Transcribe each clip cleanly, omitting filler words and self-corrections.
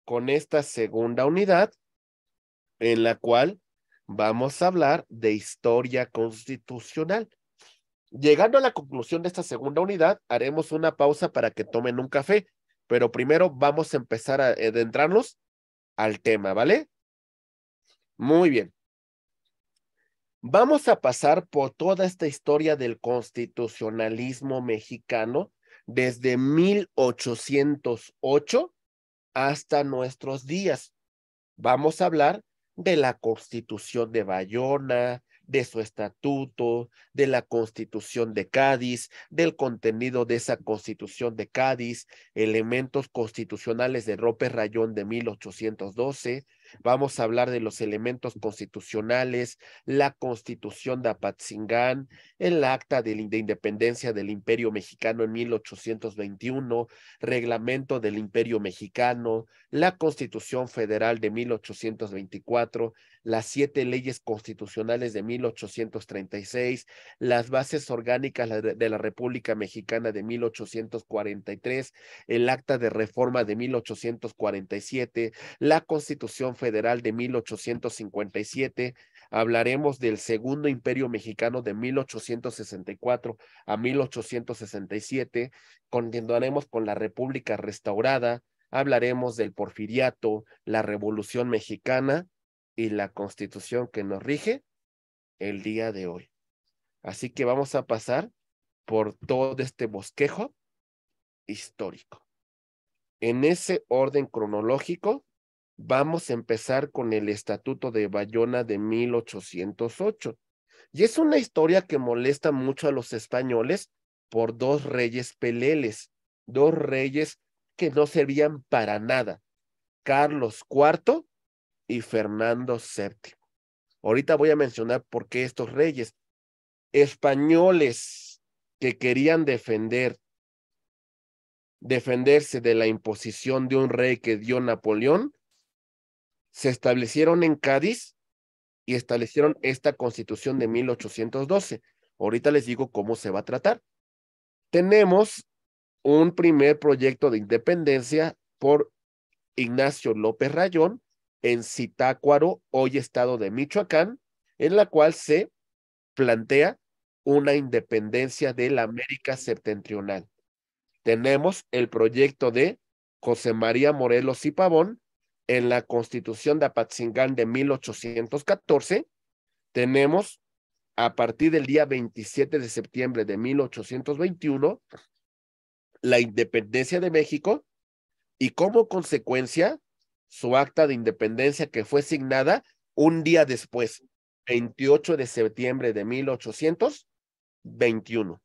con esta segunda unidad en la cual vamos a hablar de historia constitucional. Llegando a la conclusión de esta segunda unidad, haremos una pausa para que tomen un café, pero primero vamos a empezar a adentrarnos al tema, ¿vale? Muy bien. Vamos a pasar por toda esta historia del constitucionalismo mexicano desde 1808 hasta nuestros días. Vamos a hablar de la Constitución de Bayona, de su estatuto, de la Constitución de Cádiz, del contenido de esa Constitución de Cádiz, elementos constitucionales de López Rayón de 1812. Vamos a hablar de los elementos constitucionales, la Constitución de Apatzingán, el Acta de Independencia del Imperio Mexicano en 1821, Reglamento del Imperio Mexicano, la Constitución Federal de 1824, las 7 leyes constitucionales de 1836, las bases orgánicas de la República Mexicana de 1843, el Acta de Reforma de 1847, la Constitución Federal de 1857. Hablaremos del Segundo Imperio Mexicano de 1864 a 1867. Continuaremos con la República Restaurada. Hablaremos del Porfiriato, la Revolución Mexicana y la Constitución que nos rige el día de hoy. Así que vamos a pasar por todo este bosquejo histórico. En ese orden cronológico, vamos a empezar con el Estatuto de Bayona de 1808. Y es una historia que molesta mucho a los españoles por dos reyes peleles, dos reyes que no servían para nada, Carlos IV y Fernando VII. Ahorita voy a mencionar por qué estos reyes españoles que querían defenderse de la imposición de un rey que dio Napoleón, se establecieron en Cádiz y establecieron esta Constitución de 1812. Ahorita les digo cómo se va a tratar. Tenemos un primer proyecto de independencia por Ignacio López Rayón en Zitácuaro, hoy estado de Michoacán, en la cual se plantea una independencia de la América septentrional. Tenemos el proyecto de José María Morelos y Pavón en la Constitución de Apatzingán de 1814. Tenemos a partir del día 27 de septiembre de 1821 la independencia de México y como consecuencia su acta de independencia que fue signada un día después, 28 de septiembre de 1821.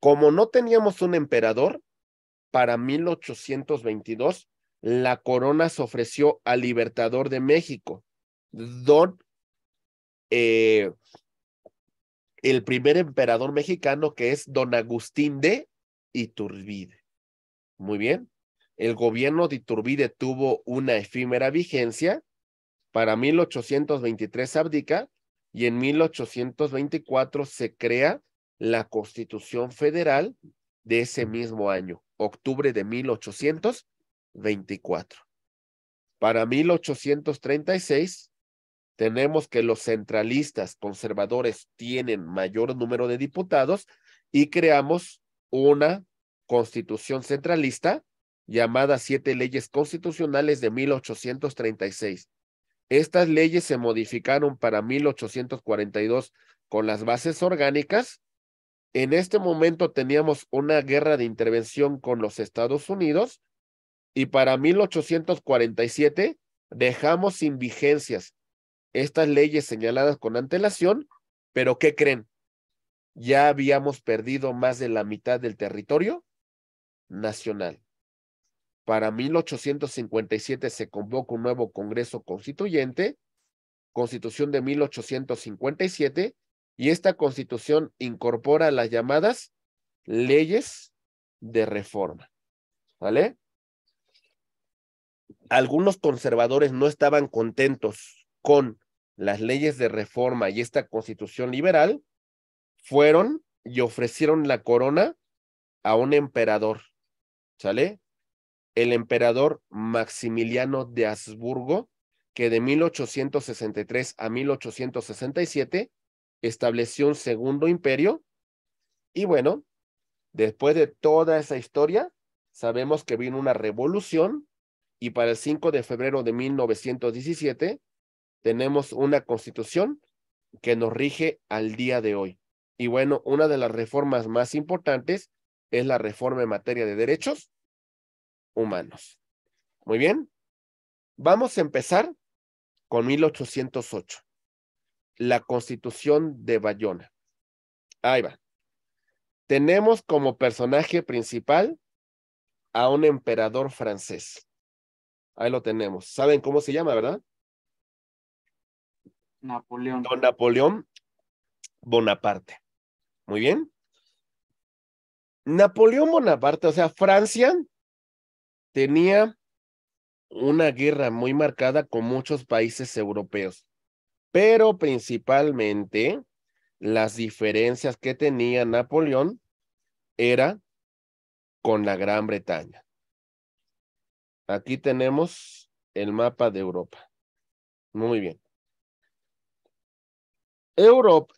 Como no teníamos un emperador, para 1822 la corona se ofreció al Libertador de México, el primer emperador mexicano, que es don Agustín de Iturbide. Muy bien. El gobierno de Iturbide tuvo una efímera vigencia. Para 1823 abdica y en 1824 se crea la Constitución Federal de ese mismo año, octubre de 1824. Para 1836 tenemos que los centralistas conservadores tienen mayor número de diputados y creamos una constitución centralista llamada 7 leyes constitucionales de 1836. Estas leyes se modificaron para 1842 con las bases orgánicas. En este momento teníamos una guerra de intervención con los Estados Unidos y para 1847 dejamos sin vigencias estas leyes señaladas con antelación, pero ¿qué creen? Ya habíamos perdido más de la mitad del territorio nacional. Para 1857 se convoca un nuevo Congreso Constituyente, Constitución de 1857, y esta Constitución incorpora las llamadas leyes de reforma. ¿Vale? Algunos conservadores no estaban contentos con las leyes de reforma y esta Constitución liberal, fueron y ofrecieron la corona a un emperador, ¿sale? el emperador Maximiliano de Habsburgo, que de 1863 a 1867 estableció un segundo imperio. Y bueno, después de toda esa historia, sabemos que vino una revolución y para el 5 de febrero de 1917 tenemos una constitución que nos rige al día de hoy. Y bueno, una de las reformas más importantes es la reforma en materia de derechos humanos. Muy bien, vamos a empezar con 1808, la Constitución de Bayona. Ahí va. Tenemos como personaje principal a un emperador francés. Ahí lo tenemos. ¿Saben cómo se llama, verdad? Napoleón. Don Napoleón Bonaparte. Muy bien. Napoleón Bonaparte, o sea, Francia tenía una guerra muy marcada con muchos países europeos, pero principalmente las diferencias que tenía Napoleón era con la Gran Bretaña. Aquí tenemos el mapa de Europa. Muy bien. Europa,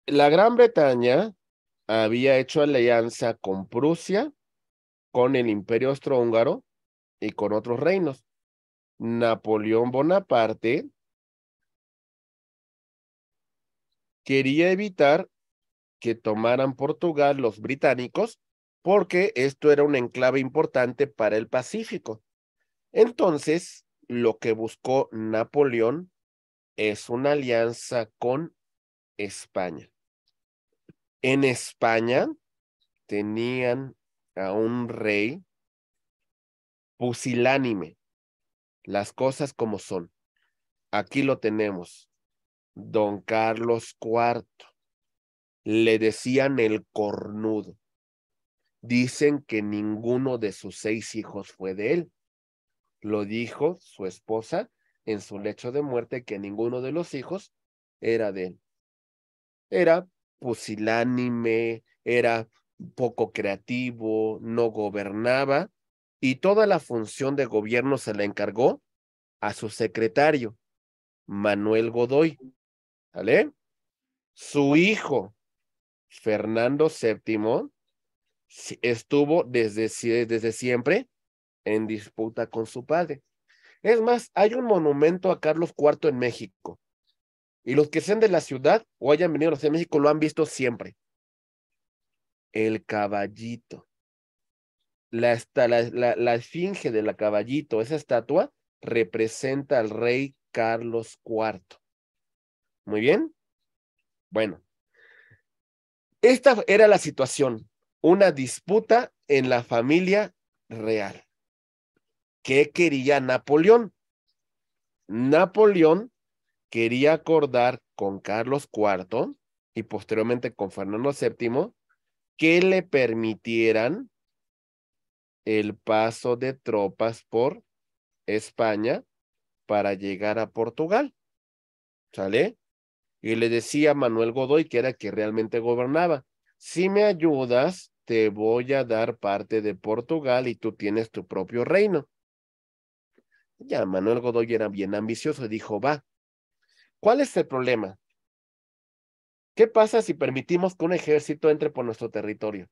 la Gran Bretaña había hecho alianza con Prusia, con el Imperio Austrohúngaro y con otros reinos. Napoleón Bonaparte quería evitar que tomaran Portugal los británicos porque esto era un enclave importante para el Pacífico. Entonces, lo que buscó Napoleón es una alianza con España. En España tenían a un rey pusilánime, las cosas como son. Aquí lo tenemos, don Carlos IV. Le decían el cornudo. Dicen que ninguno de sus 6 hijos fue de él. Lo dijo su esposa en su lecho de muerte, que ninguno de los hijos era de él. Era pusilánime, era poco creativo, no gobernaba y toda la función de gobierno se la encargó a su secretario, Manuel Godoy. ¿Vale? Su hijo, Fernando VII, estuvo desde siempre en disputa con su padre. Es más, hay un monumento a Carlos IV en México. Y los que sean de la ciudad o hayan venido a la Ciudad de México lo han visto siempre. El caballito. La esfinge de la caballito, esa estatua, representa al rey Carlos IV. Muy bien. Bueno, esta era la situación. Una disputa en la familia real. ¿Qué quería Napoleón? Napoleón quería acordar con Carlos IV y posteriormente con Fernando VII que le permitieran el paso de tropas por España para llegar a Portugal. ¿Sale? Y le decía a Manuel Godoy, que era el que realmente gobernaba, si me ayudas, te voy a dar parte de Portugal y tú tienes tu propio reino. Ya Manuel Godoy era bien ambicioso y dijo, va, ¿cuál es el problema? ¿Qué pasa si permitimos que un ejército entre por nuestro territorio?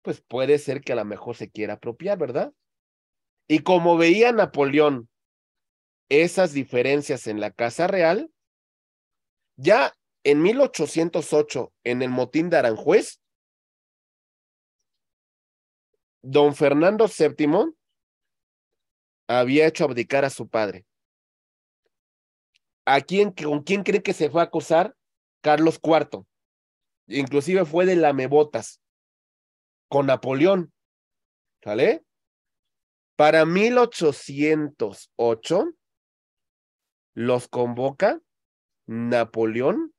Pues puede ser que a lo mejor se quiera apropiar, ¿verdad? Y como veía Napoleón esas diferencias en la Casa Real, ya en 1808, en el motín de Aranjuez, don Fernando VII había hecho abdicar a su padre. ¿Con quién cree que se fue a acusar? Carlos IV. Inclusive fue de lamebotas con Napoleón. ¿Sale? Para 1808 los convoca Napoleón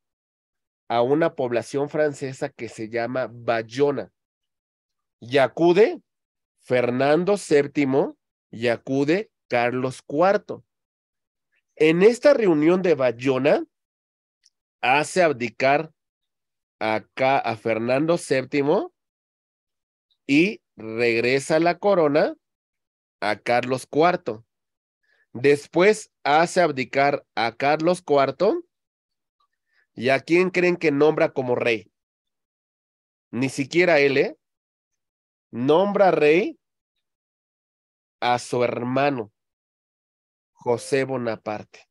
a una población francesa que se llama Bayona. Y acude Fernando VII y acude Carlos IV. En esta reunión de Bayona hace abdicar acá a Fernando VII y regresa la corona a Carlos IV. Después hace abdicar a Carlos IV. ¿Y a quién creen que nombra como rey? Ni siquiera él, ¿eh? Nombra rey a su hermano, José Bonaparte.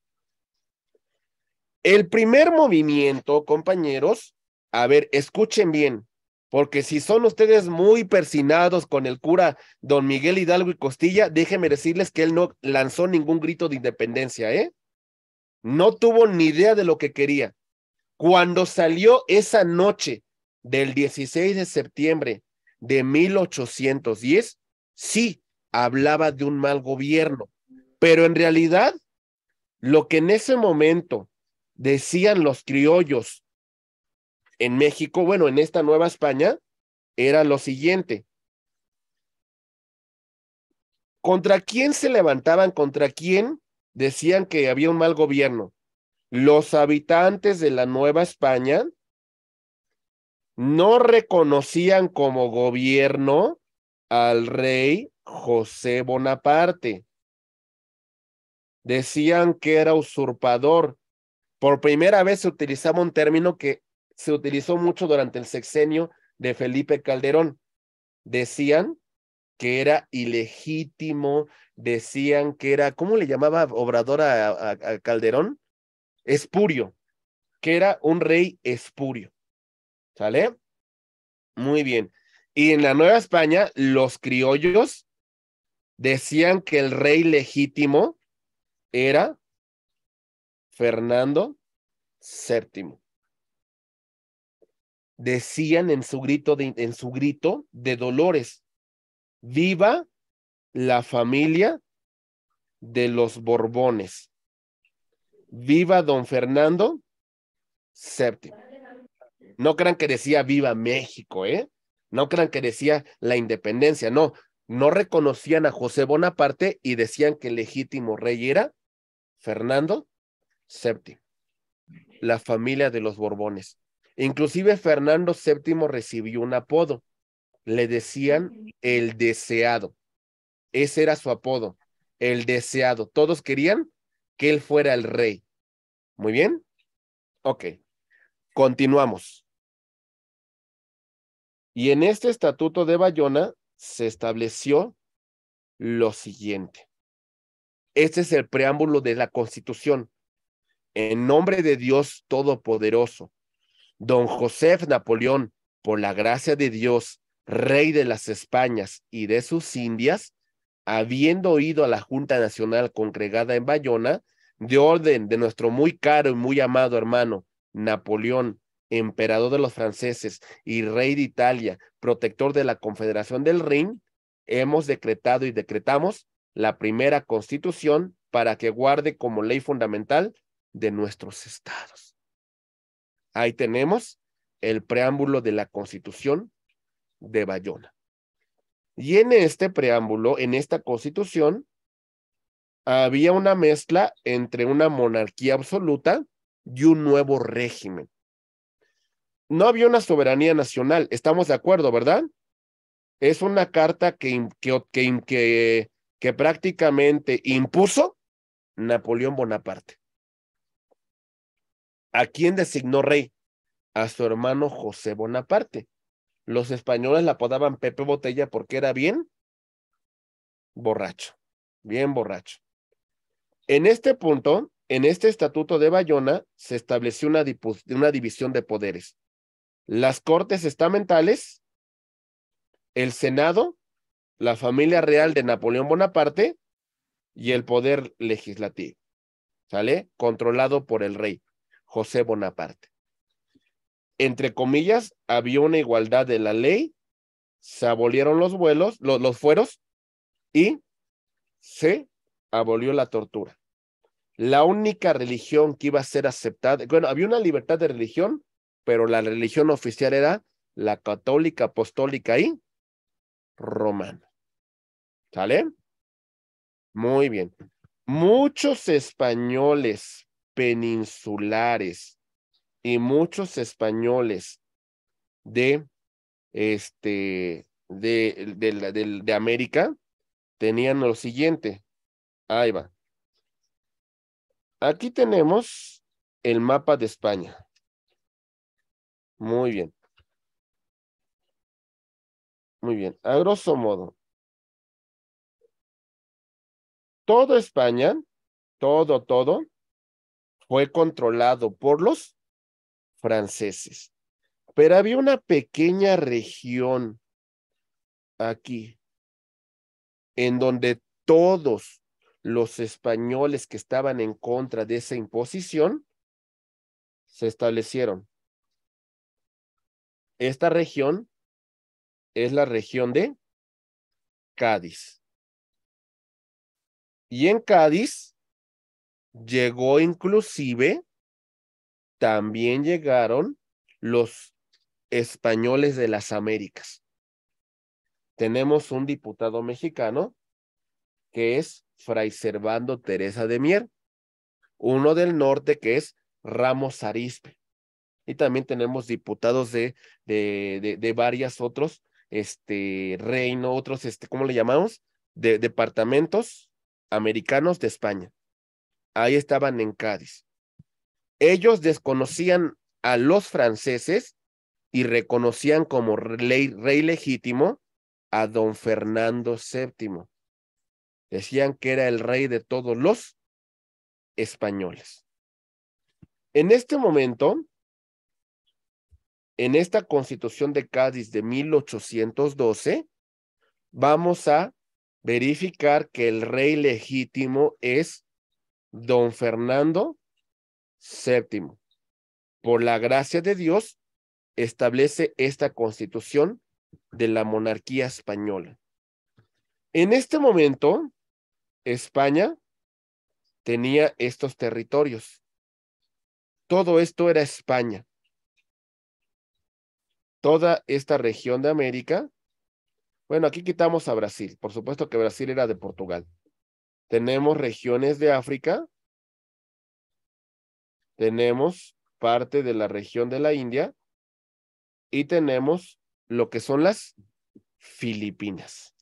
El primer movimiento, compañeros, a ver, escuchen bien, porque si son ustedes muy persinados con el cura don Miguel Hidalgo y Costilla, déjenme decirles que él no lanzó ningún grito de independencia, ¿eh? No tuvo ni idea de lo que quería. Cuando salió esa noche del 16 de septiembre de 1810, sí, hablaba de un mal gobierno, pero en realidad lo que en ese momento decían los criollos en México, bueno, en esta Nueva España, era lo siguiente. ¿Contra quién se levantaban? ¿Contra quién decían que había un mal gobierno? Los habitantes de la Nueva España no reconocían como gobierno al rey José Bonaparte. Decían que era usurpador. Por primera vez se utilizaba un término que se utilizó mucho durante el sexenio de Felipe Calderón. Decían que era ilegítimo, decían que era, ¿cómo le llamaba Obrador a Calderón? Espurio, que era un rey espurio. ¿Sale? Muy bien. Y en la Nueva España, los criollos decían que el rey legítimo era Fernando VII. Decían en su grito de dolores, viva la familia de los Borbones. Viva don Fernando VII. No crean que decía viva México, ¿eh? No crean que decía la independencia, no. No reconocían a José Bonaparte y decían que el legítimo rey era Fernando VII, la familia de los Borbones. Inclusive Fernando VII recibió un apodo. Le decían el deseado. Ese era su apodo, el deseado. Todos querían que él fuera el rey. Muy bien. Ok, continuamos. Y en este estatuto de Bayona se estableció lo siguiente. Este es el preámbulo de la Constitución. En nombre de Dios Todopoderoso, don José Napoleón, por la gracia de Dios, rey de las Españas y de sus Indias, habiendo oído a la Junta Nacional congregada en Bayona, de orden de nuestro muy caro y muy amado hermano Napoleón, emperador de los franceses y rey de Italia, protector de la Confederación del Rin, hemos decretado y decretamos la primera Constitución para que guarde como ley fundamental de nuestros estados. Ahí tenemos el preámbulo de la Constitución de Bayona. Y en este preámbulo, en esta Constitución, había una mezcla entre una monarquía absoluta y un nuevo régimen. No había una soberanía nacional, estamos de acuerdo, ¿verdad? Es una carta que prácticamente impuso Napoleón Bonaparte. ¿A quién designó rey? A su hermano José Bonaparte. Los españoles la apodaban Pepe Botella porque era bien borracho, bien borracho. En este punto, en este estatuto de Bayona, se estableció una división de poderes. Las cortes estamentales, el Senado, la familia real de Napoleón Bonaparte y el poder legislativo, ¿sale? Controlado por el rey, José Bonaparte. Entre comillas, había una igualdad de la ley, se abolieron los fueros y se abolió la tortura. La única religión que iba a ser aceptada, bueno, había una libertad de religión, pero la religión oficial era la católica, apostólica y romana. ¿Sale? Muy bien. Muchos españoles peninsulares y muchos españoles de América tenían lo siguiente. Ahí va. Aquí tenemos el mapa de España. Muy bien. Muy bien. A grosso modo, toda España, todo, fue controlado por los franceses. Pero había una pequeña región aquí en donde todos los españoles que estaban en contra de esa imposición se establecieron. Esta región es la región de Cádiz. Y en Cádiz llegó inclusive, también llegaron los españoles de las Américas. Tenemos un diputado mexicano que es Fray Servando Teresa de Mier, uno del norte que es Ramos Arizpe. Y también tenemos diputados de varias otros, reino, otros, ¿cómo le llamamos? De departamentos americanos de España. Ahí estaban en Cádiz. Ellos desconocían a los franceses y reconocían como rey legítimo a don Fernando VII. Decían que era el rey de todos los españoles. En este momento, en esta Constitución de Cádiz de 1812, vamos a verificar que el rey legítimo es don Fernando VII. Por la gracia de Dios, establece esta Constitución de la monarquía española. En este momento, España tenía estos territorios. Todo esto era España. Toda esta región de América. Bueno, aquí quitamos a Brasil. Por supuesto que Brasil era de Portugal. Tenemos regiones de África. Tenemos parte de la región de la India. Y tenemos lo que son las Filipinas.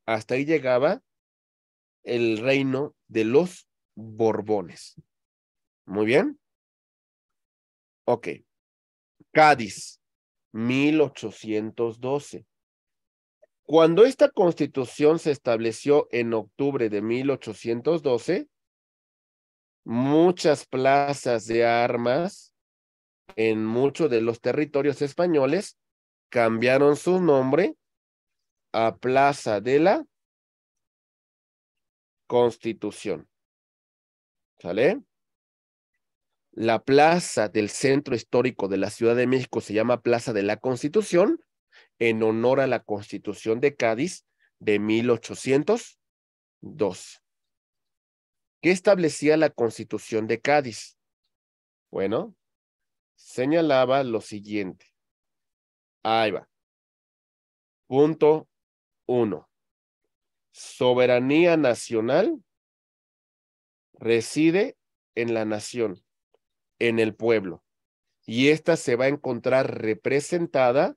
Hasta ahí llegaba el reino de los Borbones. Muy bien. Ok. Cádiz, 1812. Cuando esta constitución se estableció en octubre de 1812, muchas plazas de armas en muchos de los territorios españoles cambiaron su nombre a Plaza de la Constitución. ¿Sale? La plaza del centro histórico de la Ciudad de México se llama Plaza de la Constitución en honor a la Constitución de Cádiz de 1812. ¿Qué establecía la Constitución de Cádiz? Bueno, señalaba lo siguiente. Ahí va. Punto 1. Soberanía nacional reside en la nación, en el pueblo, y esta se va a encontrar representada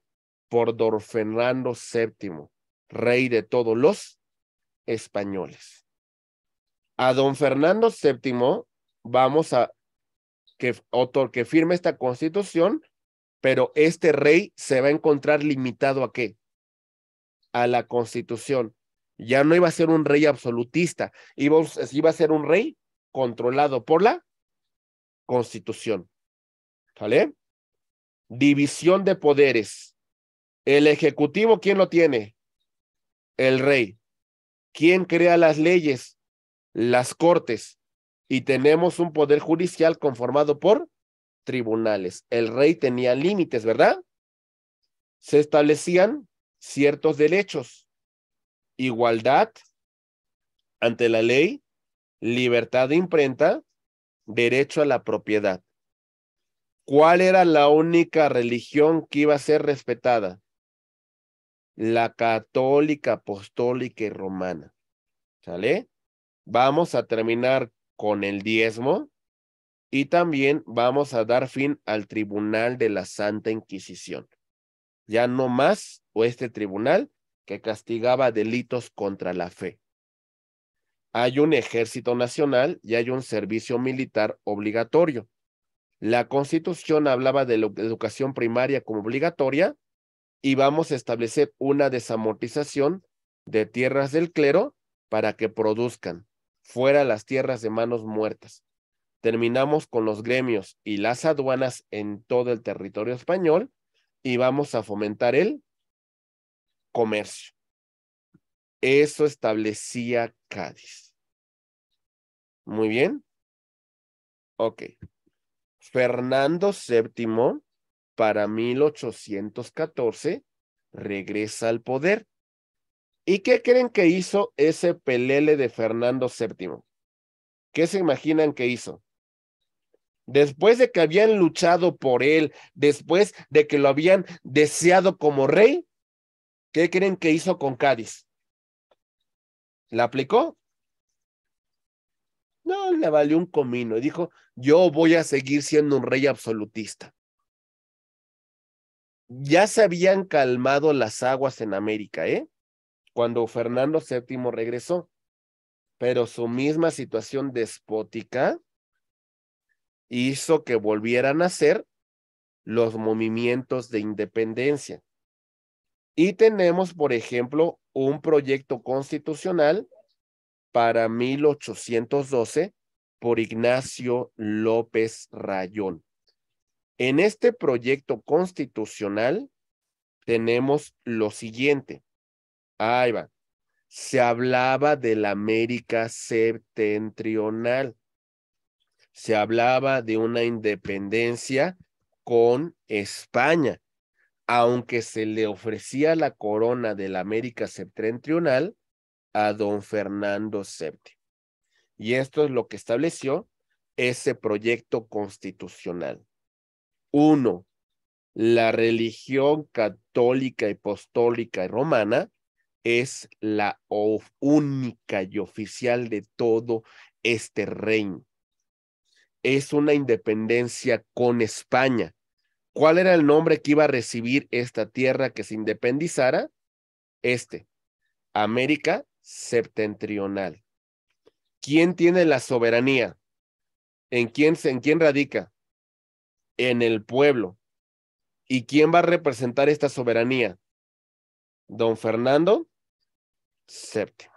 por don Fernando VII, rey de todos los españoles. A don Fernando VII vamos a que firme esta constitución, pero este rey se va a encontrar limitado ¿a qué? A la constitución. Ya no iba a ser un rey absolutista, iba a ser un rey controlado por la constitución. ¿Vale? División de poderes. El ejecutivo, ¿quién lo tiene? El rey. ¿Quién crea las leyes? Las cortes. Y tenemos un poder judicial conformado por tribunales. El rey tenía límites, ¿verdad? Se establecían ciertos derechos. Igualdad ante la ley, libertad de imprenta, derecho a la propiedad. ¿Cuál era la única religión que iba a ser respetada? La católica, apostólica y romana. ¿Sale? Vamos a terminar con el diezmo y también vamos a dar fin al tribunal de la Santa Inquisición. Ya no más, o este tribunal que castigaba delitos contra la fe. Hay un ejército nacional y hay un servicio militar obligatorio. La Constitución hablaba de la educación primaria como obligatoria y vamos a establecer una desamortización de tierras del clero para que produzcan fuera las tierras de manos muertas. Terminamos con los gremios y las aduanas en todo el territorio español y vamos a fomentar el comercio. Eso establecía Cádiz. Muy bien. Ok. Fernando VII, para 1814, regresa al poder. ¿Y qué creen que hizo ese pelele de Fernando VII? ¿Qué se imaginan que hizo? Después de que habían luchado por él, después de que lo habían deseado como rey, ¿qué creen que hizo con Cádiz? ¿La aplicó? No, le valió un comino y dijo, yo voy a seguir siendo un rey absolutista. Ya se habían calmado las aguas en América, cuando Fernando VII regresó, pero su misma situación despótica hizo que volvieran a ser los movimientos de independencia. Y tenemos, por ejemplo, un proyecto constitucional para 1812 por Ignacio López Rayón. En este proyecto constitucional tenemos lo siguiente. Ahí va. Se hablaba de la América septentrional. Se hablaba de una independencia con España, aunque se le ofrecía la corona de la América septentrional a don Fernando VII. Y esto es lo que estableció ese proyecto constitucional. 1. La religión católica y apostólica y romana es la única y oficial de todo este reino. Es una independencia con España. ¿Cuál era el nombre que iba a recibir esta tierra que se independizara? América Septentrional. ¿Quién tiene la soberanía? ¿En quién radica? En el pueblo. ¿Y quién va a representar esta soberanía? Don Fernando VII.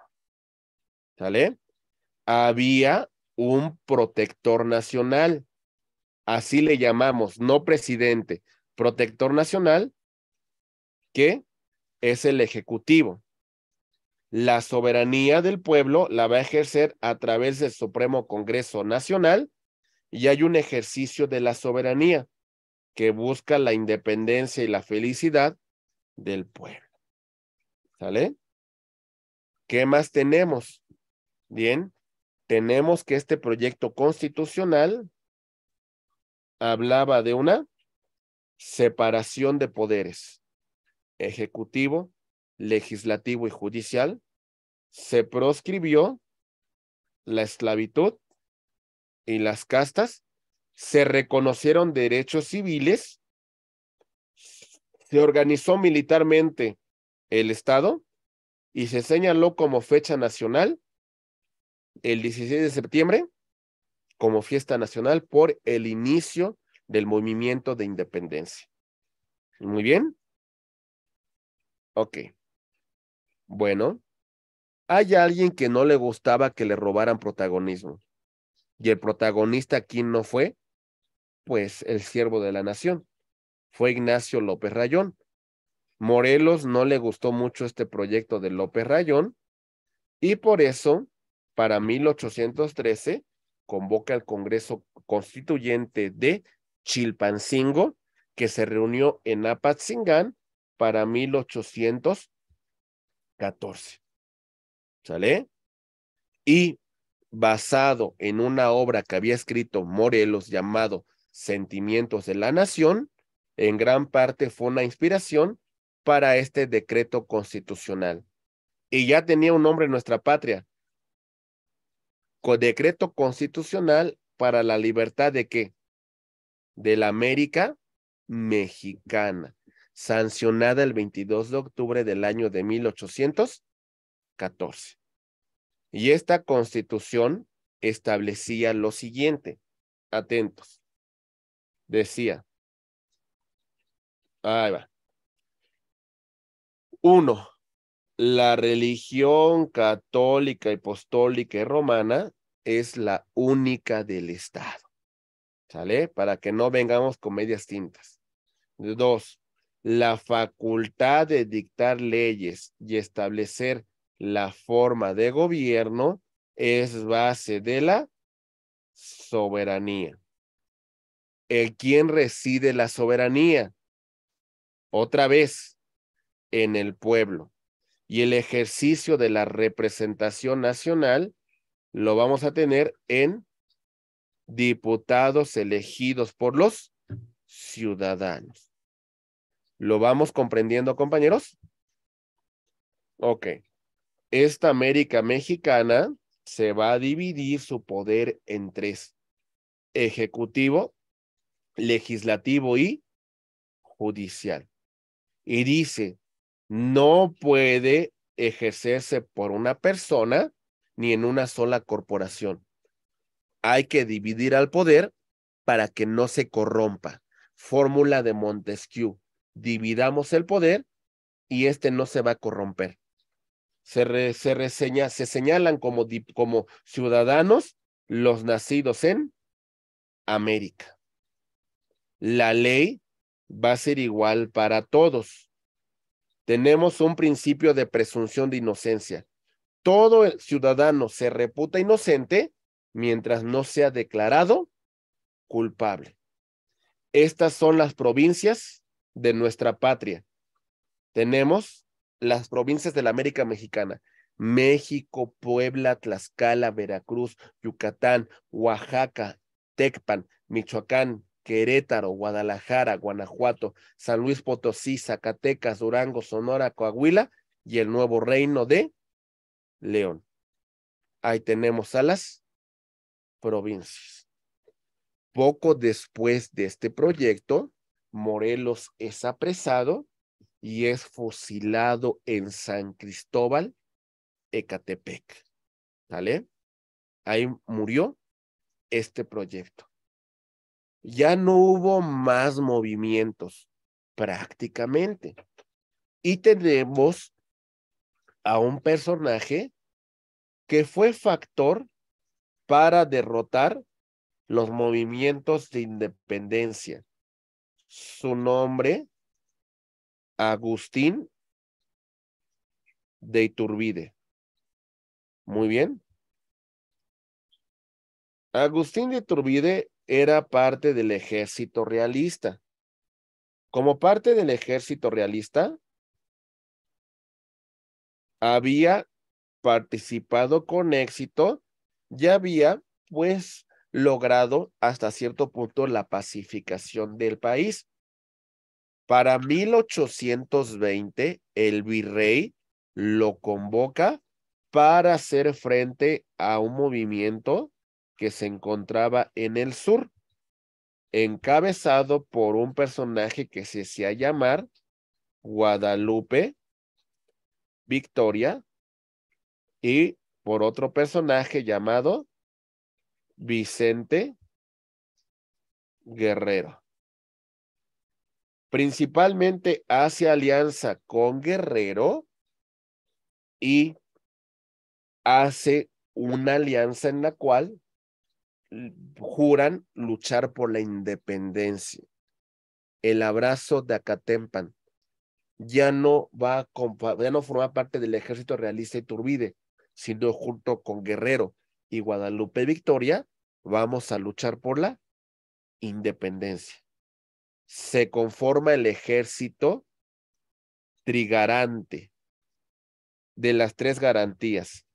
¿Sale? Había un protector nacional, así le llamamos, no presidente, protector nacional, que es el ejecutivo. La soberanía del pueblo la va a ejercer a través del Supremo Congreso Nacional y hay un ejercicio de la soberanía que busca la independencia y la felicidad del pueblo. ¿Sale? ¿Qué más tenemos? Bien, tenemos que este proyecto constitucional hablaba de una separación de poderes, ejecutivo, legislativo y judicial. Se proscribió la esclavitud y las castas, se reconocieron derechos civiles, se organizó militarmente el Estado y se señaló como fecha nacional el 16 de septiembre como fiesta nacional por el inicio del movimiento de independencia. Muy bien. Ok. Bueno, hay alguien que no le gustaba que le robaran protagonismo. Y el protagonista aquí no fue, pues, el siervo de la nación. Fue Ignacio López Rayón. Morelos no le gustó mucho este proyecto de López Rayón y por eso, para 1813, convoca al Congreso Constituyente de Chilpancingo, que se reunió en Apatzingán para 1814. ¿Sale? Y basado en una obra que había escrito Morelos llamado Sentimientos de la Nación, en gran parte fue una inspiración para este decreto constitucional. Y ya tenía un nombre en nuestra patria. Decreto constitucional para la libertad de qué? De la América mexicana. sancionada el 22 de octubre del año de 1814. Y esta constitución establecía lo siguiente, atentos, decía, ahí va. 1. La religión católica, apostólica y romana es la única del Estado, ¿sale? Para que no vengamos con medias tintas. 2. La facultad de dictar leyes y establecer la forma de gobierno es base de la soberanía. ¿En quién reside la soberanía? Otra vez, en el pueblo. Y el ejercicio de la representación nacional lo vamos a tener en diputados elegidos por los ciudadanos. ¿Lo vamos comprendiendo, compañeros? Ok. Esta América mexicana se va a dividir su poder en 3: ejecutivo, legislativo y judicial. Y dice, no puede ejercerse por una persona ni en una sola corporación. Hay que dividir al poder para que no se corrompa. Fórmula de Montesquieu. Dividamos el poder y este no se va a corromper. Se señalan como ciudadanos los nacidos en América. La ley va a ser igual para todos. Tenemos un principio de presunción de inocencia. Todo el ciudadano se reputa inocente mientras no sea declarado culpable. Estas son las provincias de nuestra patria. Tenemos las provincias de la América Mexicana: México, Puebla, Tlaxcala, Veracruz, Yucatán, Oaxaca, Tecpan, Michoacán, Querétaro, Guadalajara, Guanajuato, San Luis Potosí, Zacatecas, Durango, Sonora, Coahuila y el Nuevo Reino de León. Ahí tenemos a las provincias. Poco después de este proyecto, Morelos es apresado y es fusilado en San Cristóbal, Ecatepec. ¿Vale? Ahí murió este proyecto. Ya no hubo más movimientos, prácticamente. Y tenemos a un personaje que fue factor para derrotar los movimientos de independencia. Su nombre, Agustín de Iturbide. Muy bien. Agustín de Iturbide era parte del ejército realista. Como parte del ejército realista, había participado con éxito y había, pues, logrado hasta cierto punto la pacificación del país. Para 1820, el virrey lo convoca para hacer frente a un movimiento que se encontraba en el sur, encabezado por un personaje que se hacía llamar Guadalupe Victoria y por otro personaje llamado Vicente Guerrero. Principalmente hace alianza con Guerrero y hace una alianza en la cual juran luchar por la independencia. El abrazo de Acatempan ya no forma parte del ejército realista Iturbide, sino junto con Guerrero y Guadalupe Victoria vamos a luchar por la independencia. Se conforma el ejército trigarante de las 3 garantías.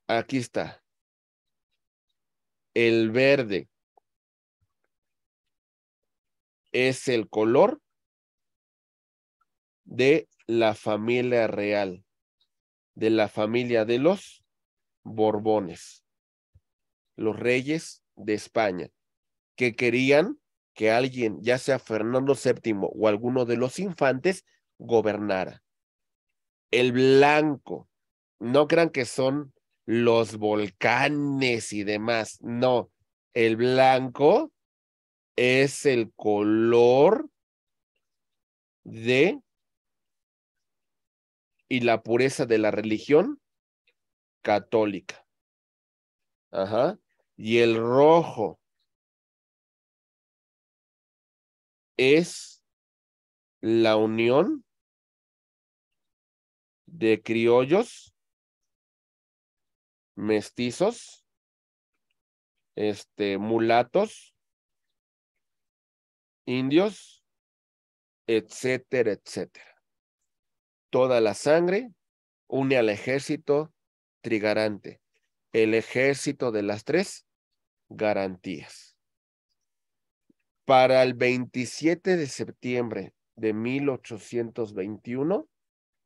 Aquí está. El verde es el color de la familia real, de la familia de los Borbones, los reyes de España, que querían que alguien, ya sea Fernando VII o alguno de los infantes, gobernara. El blanco, no crean que son los volcanes y demás, no, el blanco es el color de y la pureza de la religión católica. Ajá. Y el rojo es la unión de criollos, mestizos, mulatos, indios, etcétera, etcétera. Toda la sangre une al ejército trigarante, el ejército de las tres garantías. Para el 27 de septiembre de 1821,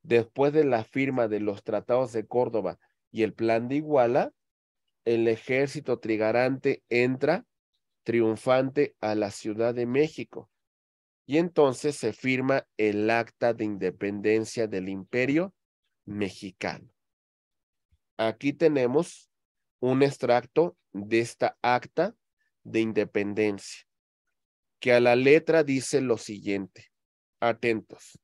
después de la firma de los tratados de Córdoba y el Plan de Iguala, el ejército trigarante entra triunfante a la Ciudad de México y entonces se firma el Acta de Independencia del Imperio Mexicano. Aquí tenemos un extracto de esta Acta de Independencia, que a la letra dice lo siguiente. Atentos.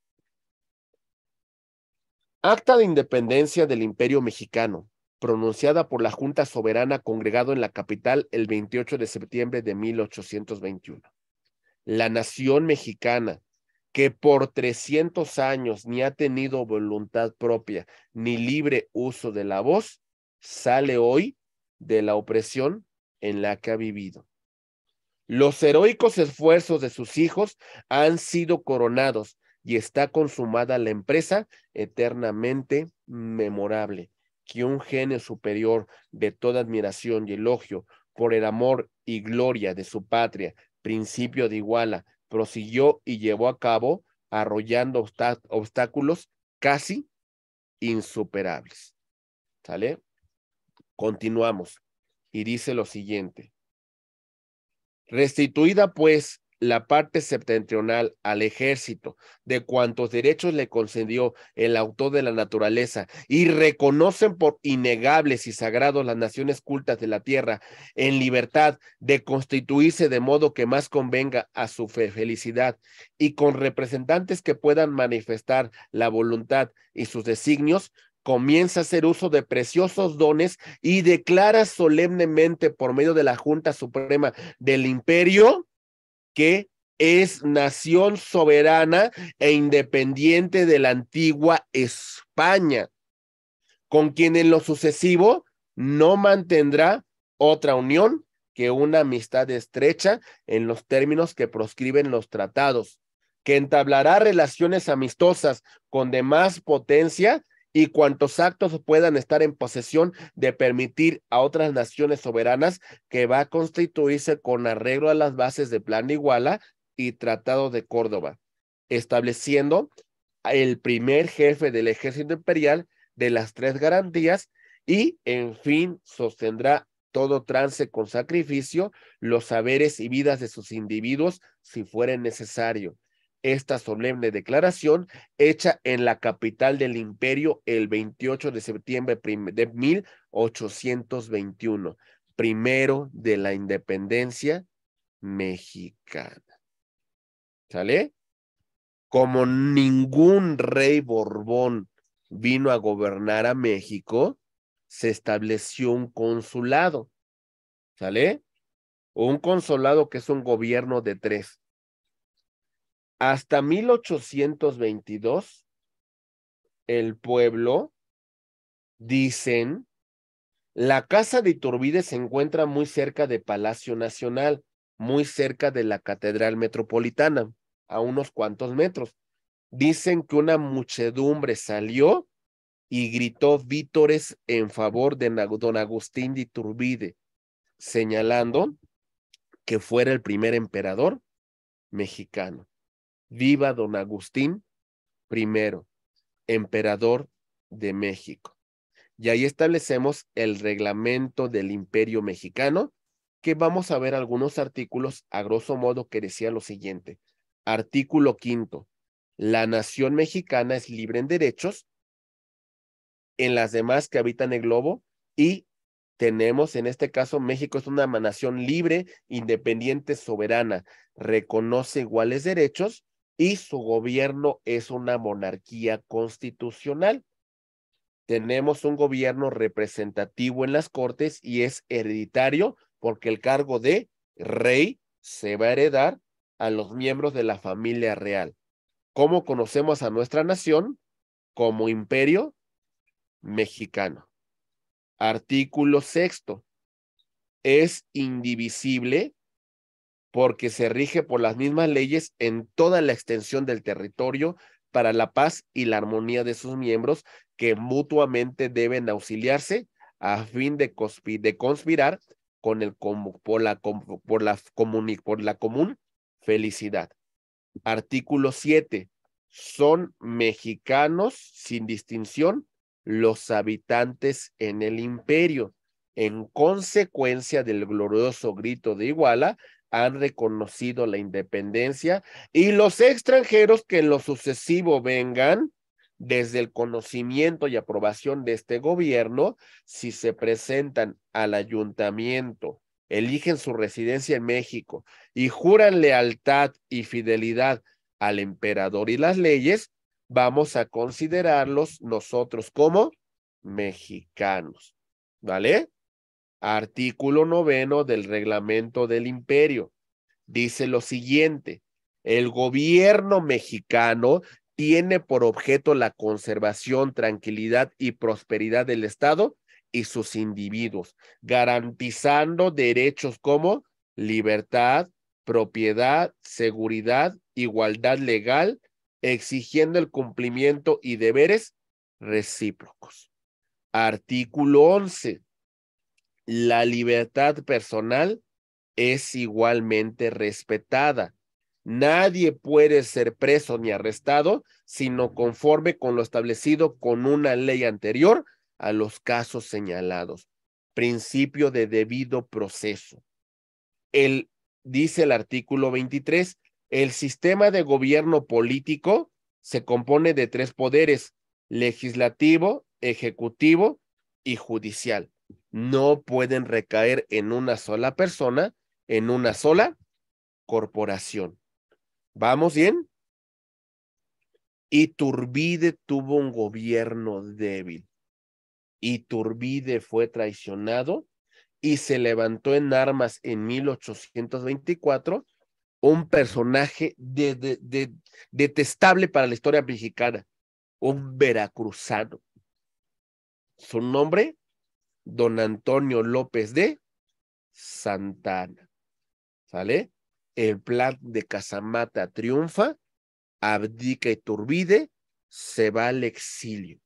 Acta de Independencia del Imperio Mexicano, pronunciada por la Junta Soberana congregado en la capital el 28 de septiembre de 1821. La nación mexicana, que por 300 años ni ha tenido voluntad propia ni libre uso de la voz, sale hoy de la opresión en la que ha vivido. Los heroicos esfuerzos de sus hijos han sido coronados y está consumada la empresa eternamente memorable, que un genio superior de toda admiración y elogio por el amor y gloria de su patria, principio de Iguala, prosiguió y llevó a cabo, arrollando obstáculos casi insuperables. ¿Sale? Continuamos. Y dice lo siguiente. Restituida, pues, la parte septentrional al ejército de cuantos derechos le concedió el autor de la naturaleza y reconocen por innegables y sagrados las naciones cultas de la tierra en libertad de constituirse de modo que más convenga a su felicidad y con representantes que puedan manifestar la voluntad y sus designios, comienza a hacer uso de preciosos dones y declara solemnemente por medio de la Junta Suprema del Imperio que es nación soberana e independiente de la antigua España, con quien en lo sucesivo no mantendrá otra unión que una amistad estrecha en los términos que proscriben los tratados, que entablará relaciones amistosas con demás potencia y cuantos actos puedan estar en posesión de permitir a otras naciones soberanas, que va a constituirse con arreglo a las bases de Plan de Iguala y Tratado de Córdoba, estableciendo el primer jefe del ejército imperial de las tres garantías y, en fin, sostendrá todo trance con sacrificio los saberes y vidas de sus individuos si fuere necesario. Esta solemne declaración, hecha en la capital del imperio el 28 de septiembre de 1821, primero de la independencia mexicana. ¿Sale? Como ningún rey Borbón vino a gobernar a México, se estableció un consulado. ¿Sale? Un consulado que es un gobierno de tres. Hasta 1822, el pueblo, dicen, la casa de Iturbide se encuentra muy cerca de Palacio Nacional, muy cerca de la Catedral Metropolitana, a unos cuantos metros. Dicen que una muchedumbre salió y gritó vítores en favor de don Agustín de Iturbide, señalando que fuera el primer emperador mexicano. Viva don Agustín I, emperador de México. Y ahí establecemos el reglamento del Imperio Mexicano, que vamos a ver algunos artículos a grosso modo que decía lo siguiente. Artículo 5. La nación mexicana es libre en derechos en las demás que habitan el globo y tenemos, en este caso, México es una nación libre, independiente, soberana, reconoce iguales derechos y su gobierno es una monarquía constitucional. Tenemos un gobierno representativo en las Cortes y es hereditario porque el cargo de rey se va a heredar a los miembros de la familia real. ¿Cómo conocemos a nuestra nación? Como imperio mexicano. Artículo 6. Es indivisible porque se rige por las mismas leyes en toda la extensión del territorio para la paz y la armonía de sus miembros que mutuamente deben auxiliarse a fin de conspirar con el, por la común felicidad. Artículo 7. Son mexicanos sin distinción los habitantes en el imperio. En consecuencia del glorioso grito de Iguala, han reconocido la independencia y los extranjeros que en lo sucesivo vengan desde el conocimiento y aprobación de este gobierno, si se presentan al ayuntamiento, eligen su residencia en México y juran lealtad y fidelidad al emperador y las leyes, vamos a considerarlos nosotros como mexicanos, ¿vale? Artículo 9 del reglamento del imperio. Dice lo siguiente: el gobierno mexicano tiene por objeto la conservación, tranquilidad y prosperidad del Estado y sus individuos, garantizando derechos como libertad, propiedad, seguridad, igualdad legal, exigiendo el cumplimiento y deberes recíprocos. Artículo 11. La libertad personal es igualmente respetada. Nadie puede ser preso ni arrestado, sino conforme con lo establecido con una ley anterior a los casos señalados. Principio de debido proceso. Dice el artículo 23, el sistema de gobierno político se compone de 3 poderes: legislativo, ejecutivo y judicial. No pueden recaer en una sola persona, en una sola corporación. ¿Vamos bien? Iturbide tuvo un gobierno débil. Iturbide fue traicionado y se levantó en armas en 1824, un personaje detestable para la historia mexicana, un veracruzano. Su nombre, don Antonio López de Santana. ¿Sale? El plan de Casamata triunfa, abdica Iturbide, se va al exilio.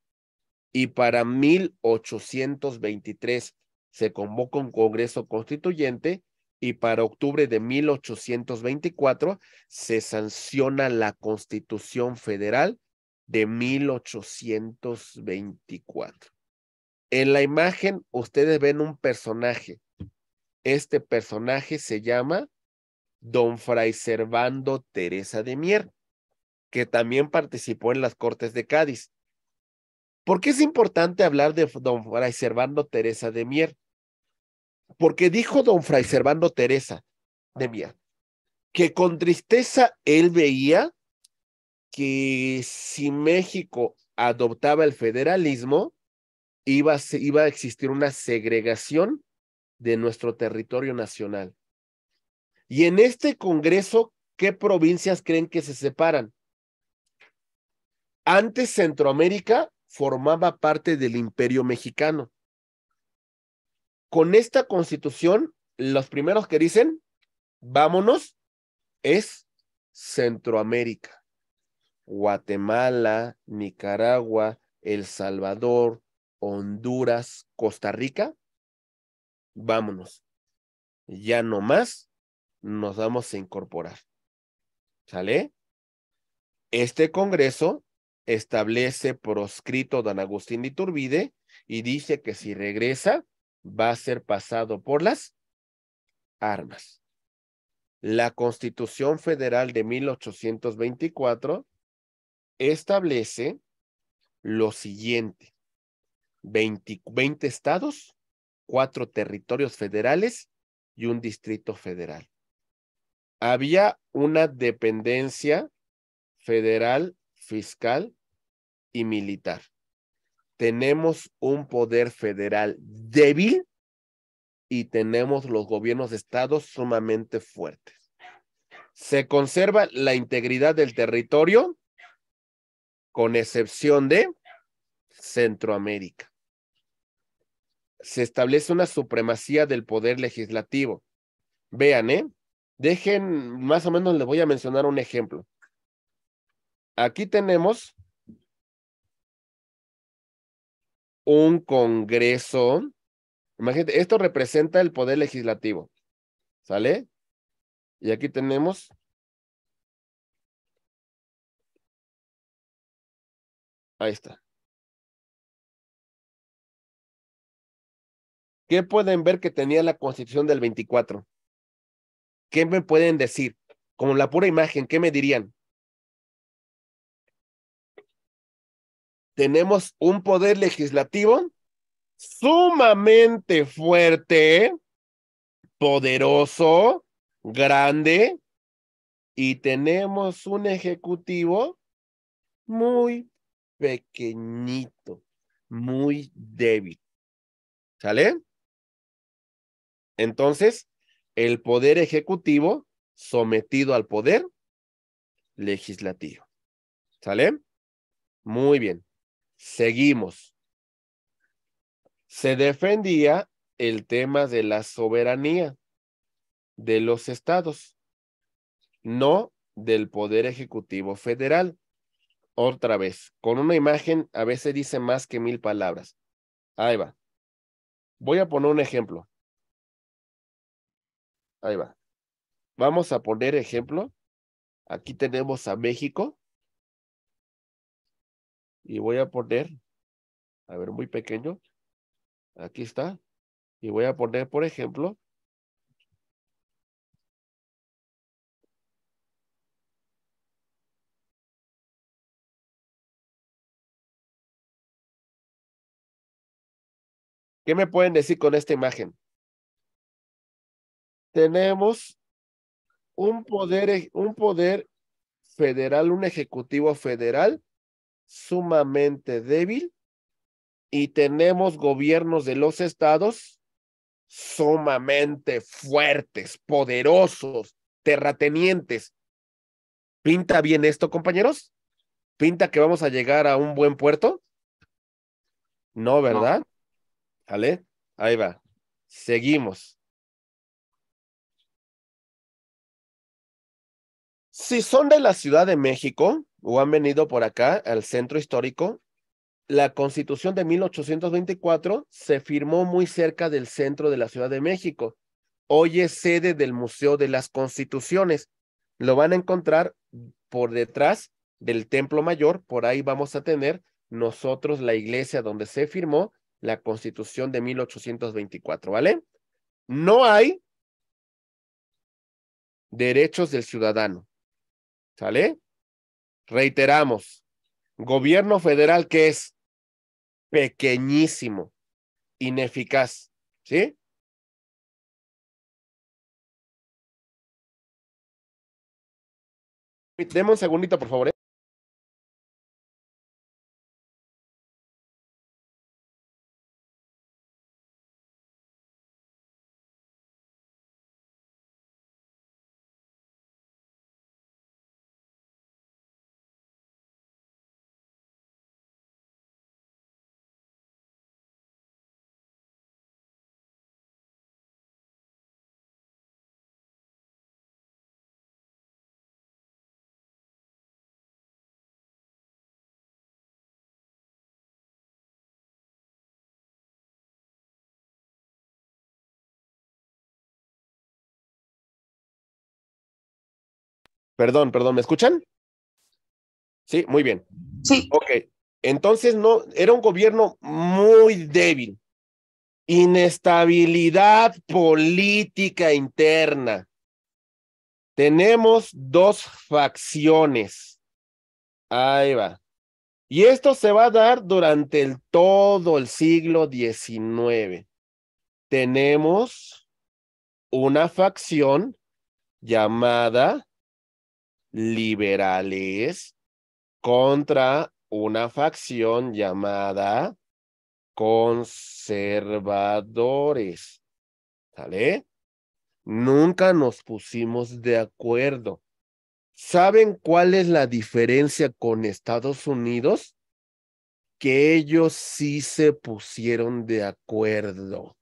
Y para 1823 se convoca un Congreso Constituyente y para octubre de 1824 se sanciona la Constitución Federal de 1824. En la imagen ustedes ven un personaje. Este personaje se llama don Fray Servando Teresa de Mier, que también participó en las Cortes de Cádiz. ¿Por qué es importante hablar de don Fray Servando Teresa de Mier? Porque dijo don Fray Servando Teresa de Mier que con tristeza él veía que si México adoptaba el federalismo, iba a existir una segregación de nuestro territorio nacional. Y en este Congreso, ¿qué provincias creen que se separan? Antes Centroamérica formaba parte del Imperio Mexicano. Con esta constitución, los primeros que dicen, vámonos, es Centroamérica. Guatemala, Nicaragua, El Salvador, Honduras, Costa Rica, vámonos. Ya no más nos vamos a incorporar. ¿Sale? Este Congreso establece proscrito don Agustín de Iturbide y dice que si regresa va a ser pasado por las armas. La Constitución Federal de 1824 establece lo siguiente: 20 estados, 4 territorios federales y un distrito federal. Había una dependencia federal, fiscal y militar. Tenemos un poder federal débil y tenemos los gobiernos de estados sumamente fuertes. Se conserva la integridad del territorio, con excepción de Centroamérica. Se establece una supremacía del poder legislativo. Vean, dejen, más o menos les voy a mencionar un ejemplo. Aquí tenemos un Congreso. Imagínate, esto representa el poder legislativo, ¿sale? Y aquí tenemos ahí está. ¿Qué pueden ver que tenía la Constitución del 24? ¿Qué me pueden decir? Como la pura imagen, ¿qué me dirían? Tenemos un poder legislativo sumamente fuerte, poderoso, grande, y tenemos un ejecutivo muy pequeñito, muy débil. ¿Sale? Entonces, el poder ejecutivo sometido al poder legislativo. ¿Sale? Muy bien. Seguimos. Se defendía el tema de la soberanía de los estados, no del poder ejecutivo federal. Otra vez, con una imagen a veces dice más que 1000 palabras. Ahí va. Voy a poner un ejemplo. Ahí va. Vamos a poner ejemplo. Aquí tenemos a México. Y voy a poner, a ver, muy pequeño. Aquí está. Y voy a poner, por ejemplo, ¿qué me pueden decir con esta imagen? Tenemos un poder federal, un ejecutivo federal sumamente débil, y tenemos gobiernos de los estados sumamente fuertes, poderosos, terratenientes. ¿Pinta bien esto, compañeros? ¿Pinta que vamos a llegar a un buen puerto? No, ¿verdad? ¿Vale? Ahí va. Seguimos. Si son de la Ciudad de México o han venido por acá al centro histórico, la Constitución de 1824 se firmó muy cerca del centro de la Ciudad de México. Hoy es sede del Museo de las Constituciones. Lo van a encontrar por detrás del Templo Mayor. Por ahí vamos a tener nosotros la iglesia donde se firmó la Constitución de 1824, ¿vale? No hay derechos del ciudadano, ¿sale? Reiteramos, gobierno federal que es pequeñísimo, ineficaz, ¿sí? Deme un segundito, por favor. Perdón, ¿me escuchan? Sí, muy bien. Sí. Ok, entonces no, era un gobierno muy débil, Inestabilidad política interna. Tenemos dos facciones. Ahí va. Y esto se va a dar durante todo el siglo XIX. Tenemos una facción llamada liberales contra una facción llamada conservadores. ¿Sale? Nunca nos pusimos de acuerdo. ¿Saben cuál es la diferencia con Estados Unidos? Que ellos sí se pusieron de acuerdo.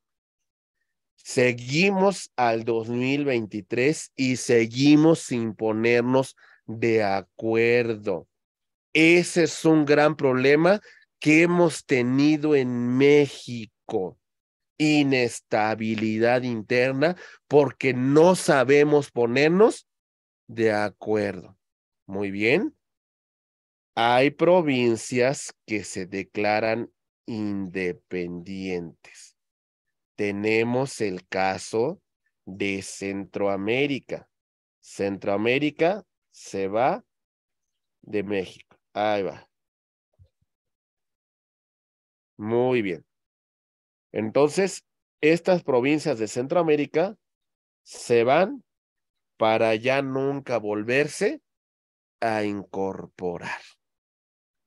Seguimos al 2023 y seguimos sin ponernos de acuerdo. Ese es un gran problema que hemos tenido en México. Inestabilidad interna porque no sabemos ponernos de acuerdo. Muy bien. Hay provincias que se declaran independientes. Tenemos el caso de Centroamérica. Centroamérica se va de México. Ahí va. Muy bien. Entonces, estas provincias de Centroamérica se van para ya nunca volverse a incorporar.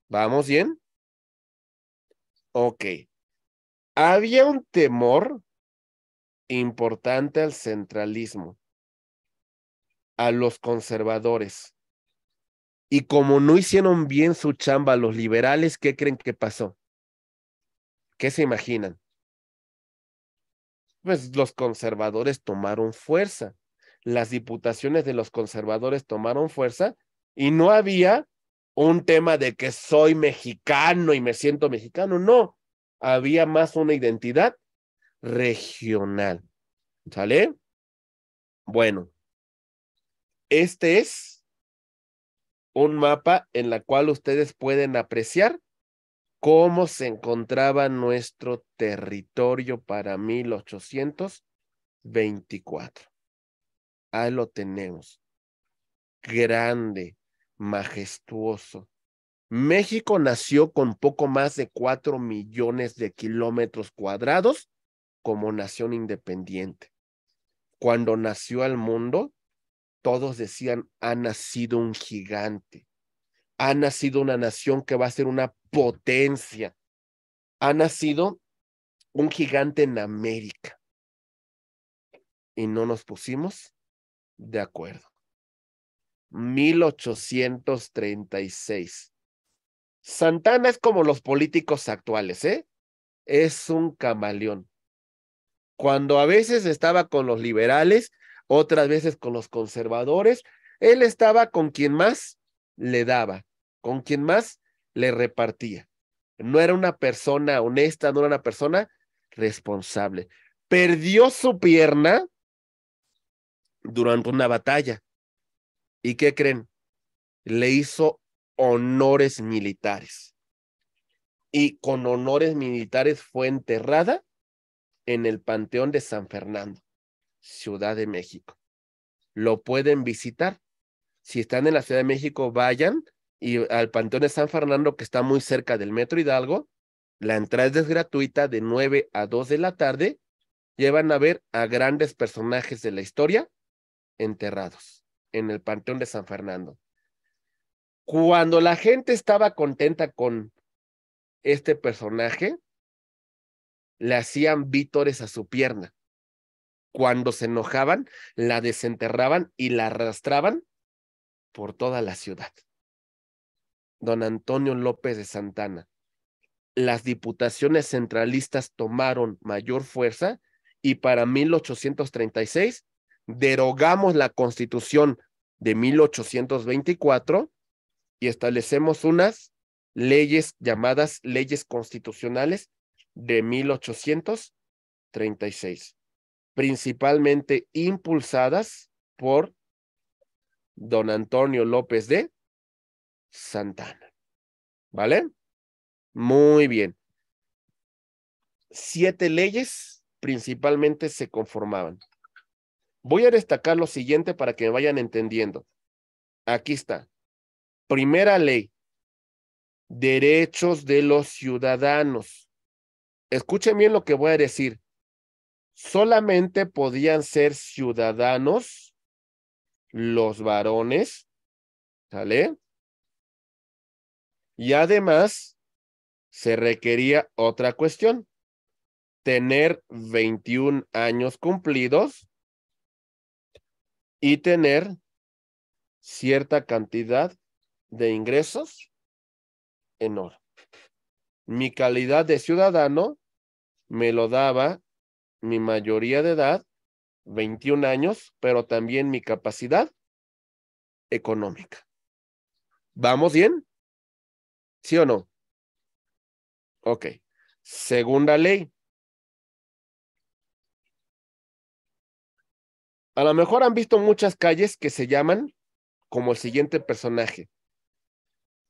¿Vamos bien? Ok. Había un temor importante al centralismo, a los conservadores. Y como no hicieron bien su chamba los liberales, ¿qué creen que pasó? ¿Qué se imaginan? Pues los conservadores tomaron fuerza. Las diputaciones de los conservadores tomaron fuerza y no había un tema de que soy mexicano y me siento mexicano. No, había más una identidad regional. ¿Sale? Bueno, este es un mapa en la cual ustedes pueden apreciar cómo se encontraba nuestro territorio para 1824. Ahí lo tenemos. Grande, majestuoso. México nació con poco más de 4 millones de kilómetros cuadrados como nación independiente. Cuando nació al mundo, todos decían, ha nacido un gigante, ha nacido una nación que va a ser una potencia, ha nacido un gigante en América. Y no nos pusimos de acuerdo. 1836. Santana es como los políticos actuales, ¿eh? Es un camaleón. Cuando a veces estaba con los liberales, otras veces con los conservadores, él estaba con quien más le daba, con quien más le repartía. No era una persona honesta, no era una persona responsable. Perdió su pierna durante una batalla. ¿Y qué creen? Le hizo honores militares. Y con honores militares fue enterrada en el Panteón de San Fernando, Ciudad de México. Lo pueden visitar. Si están en la Ciudad de México, vayan y al Panteón de San Fernando, que está muy cerca del Metro Hidalgo. La entrada es gratuita de 9 a 2 de la tarde. Llevan a ver a grandes personajes de la historia enterrados en el Panteón de San Fernando. Cuando la gente estaba contenta con este personaje, le hacían vítores a su pierna. Cuando se enojaban, la desenterraban y la arrastraban por toda la ciudad. Don Antonio López de Santana. Las diputaciones centralistas tomaron mayor fuerza y para 1836 derogamos la Constitución de 1824 y establecemos unas leyes llamadas leyes constitucionales de 1836, principalmente impulsadas por don Antonio López de Santana. ¿Vale? Muy bien. 7 leyes principalmente se conformaban. Voy a destacar lo siguiente para que me vayan entendiendo. Aquí está. Primera ley. Derechos de los ciudadanos. Escuchen bien lo que voy a decir. Solamente podían ser ciudadanos los varones, ¿sale? Y además se requería otra cuestión, tener 21 años cumplidos y tener cierta cantidad de ingresos en oro. Mi calidad de ciudadano me lo daba mi mayoría de edad, 21 años, pero también mi capacidad económica. ¿Vamos bien? ¿Sí o no? Ok. Segunda ley. A lo mejor han visto muchas calles que se llaman como el siguiente personaje.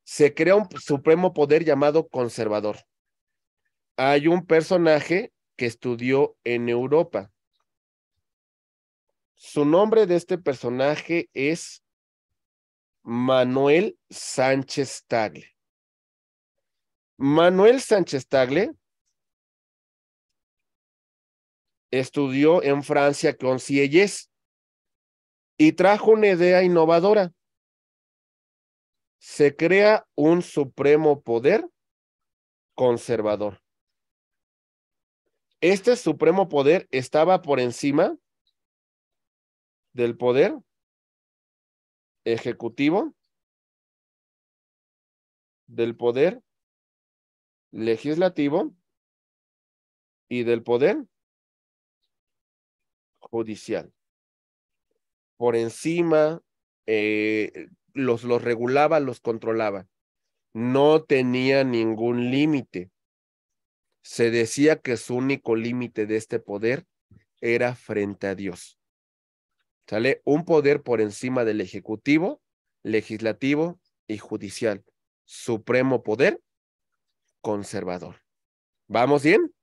Se crea un supremo poder llamado conservador. Hay un personaje que estudió en Europa. Su nombre de este personaje es Manuel Sánchez Tagle. Manuel Sánchez Tagle estudió en Francia con Sieyès y trajo una idea innovadora. Se crea un supremo poder conservador. Este supremo poder estaba por encima del poder ejecutivo, del poder legislativo y del poder judicial. Por encima, los regulaba, los controlaba. No tenía ningún límite. Se decía que su único límite de este poder era frente a Dios. ¿Sale? Un poder por encima del ejecutivo, legislativo y judicial. Supremo poder conservador. ¿Vamos bien?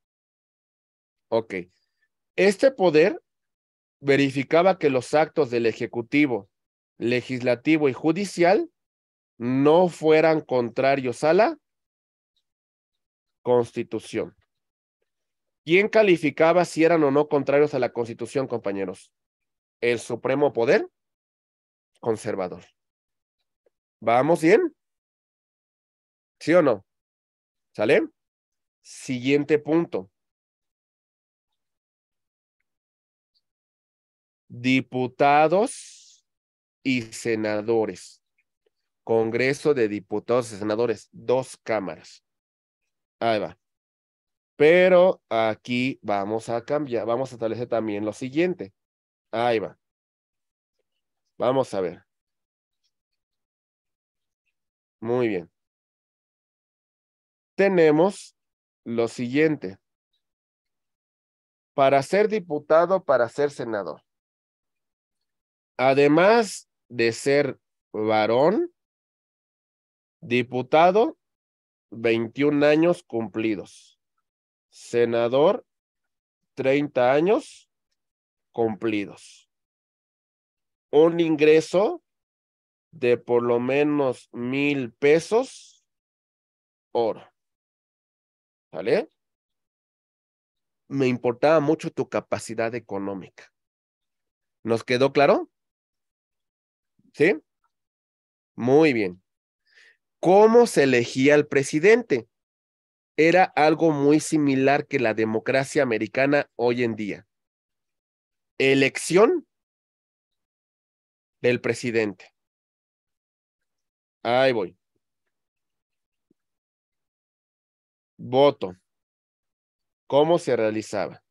Ok. Este poder verificaba que los actos del ejecutivo, legislativo y judicial no fueran contrarios a la Constitución. ¿Quién calificaba si eran o no contrarios a la Constitución, compañeros? El supremo poder conservador. ¿Vamos bien? ¿Sí o no? ¿Sale? Siguiente punto. Diputados y senadores. Congreso de Diputados y Senadores, 2 cámaras. Ahí va. Pero aquí vamos a cambiar, vamos a establecer también lo siguiente. Ahí va. Vamos a ver. Muy bien. Tenemos lo siguiente. Para ser diputado, para ser senador. Además de ser varón, diputado, 21 años cumplidos. Senador, 30 años cumplidos. Un ingreso de por lo menos 1,000 pesos oro. ¿Vale? Me importaba mucho tu capacidad económica. ¿Nos quedó claro? ¿Sí? Muy bien. ¿Cómo se elegía el presidente? Era algo muy similar que la democracia americana hoy en día. Elección del presidente. Ahí voy. Voto. ¿Cómo se realizaba?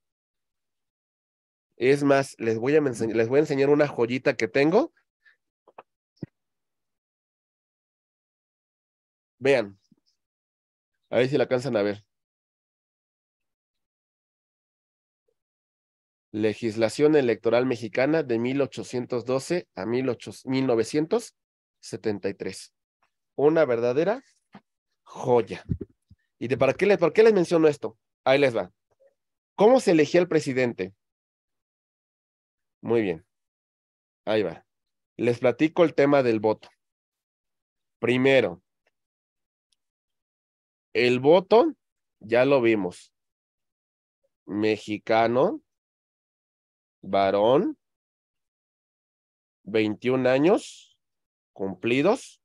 Es más, les voy a enseñar una joyita que tengo. Vean. A ver si la alcanzan a ver. Legislación electoral mexicana de 1812 a 1973. Una verdadera joya. ¿Y por qué les menciono esto? Ahí les va. ¿Cómo se elegía el presidente? Muy bien, ahí va. Les platico el tema del voto. Primero, el voto, ya lo vimos. Mexicano, varón, 21 años cumplidos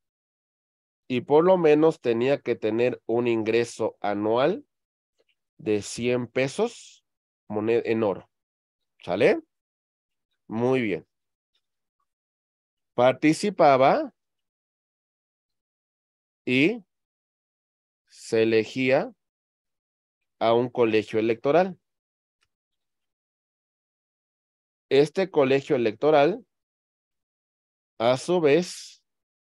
y por lo menos tenía que tener un ingreso anual de 100 pesos en oro. ¿Sale? Muy bien. Participaba y se elegía a un colegio electoral. Este colegio electoral, a su vez,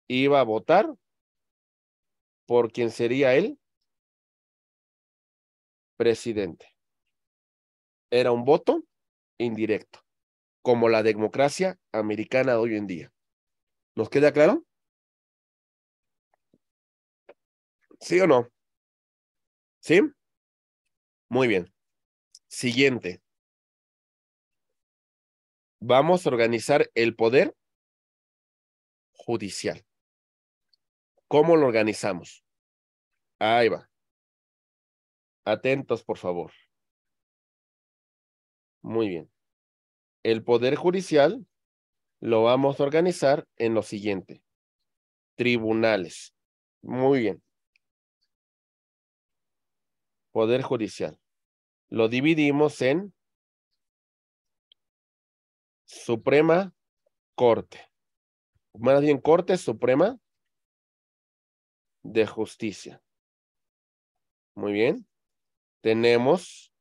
iba a votar por quien sería el presidente. Era un voto indirecto, como la democracia americana de hoy en día. ¿Nos queda claro? ¿Sí o no? ¿Sí? Muy bien. Siguiente. Vamos a organizar el poder judicial. ¿Cómo lo organizamos? Ahí va. Atentos, por favor. Muy bien. El poder judicial lo vamos a organizar en lo siguiente. Tribunales. Muy bien. Poder judicial. Lo dividimos en Suprema Corte. Más bien, Corte Suprema de Justicia. Muy bien. Tenemos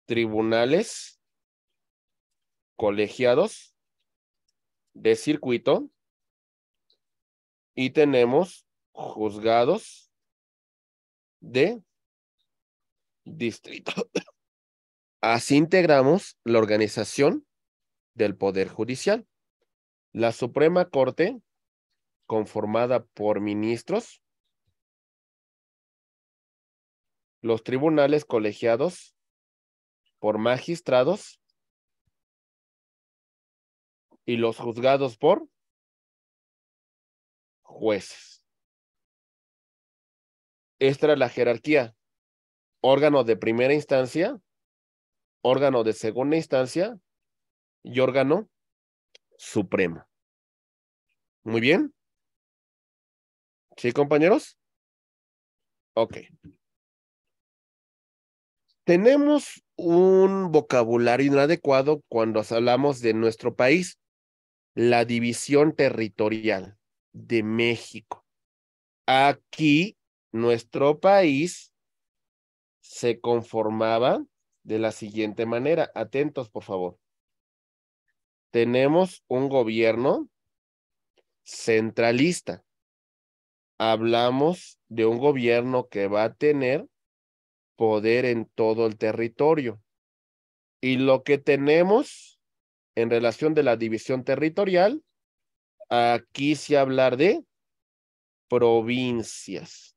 tribunales colegiados de circuito y tenemos juzgados de distrito. Así integramos la organización del Poder Judicial. La Suprema Corte, conformada por ministros, los tribunales colegiados por magistrados y los juzgados por jueces. Esta era la jerarquía. Órgano de primera instancia, órgano de segunda instancia y órgano supremo. Muy bien. ¿Sí, compañeros? Ok. Tenemos un vocabulario inadecuado cuando hablamos de nuestro país, la división territorial de México. Aquí, nuestro país se conformaba de la siguiente manera. Atentos, por favor. Tenemos un gobierno centralista. Hablamos de un gobierno que va a tener poder en todo el territorio. Y lo que tenemos en relación de la división territorial, aquí sí hablar de provincias.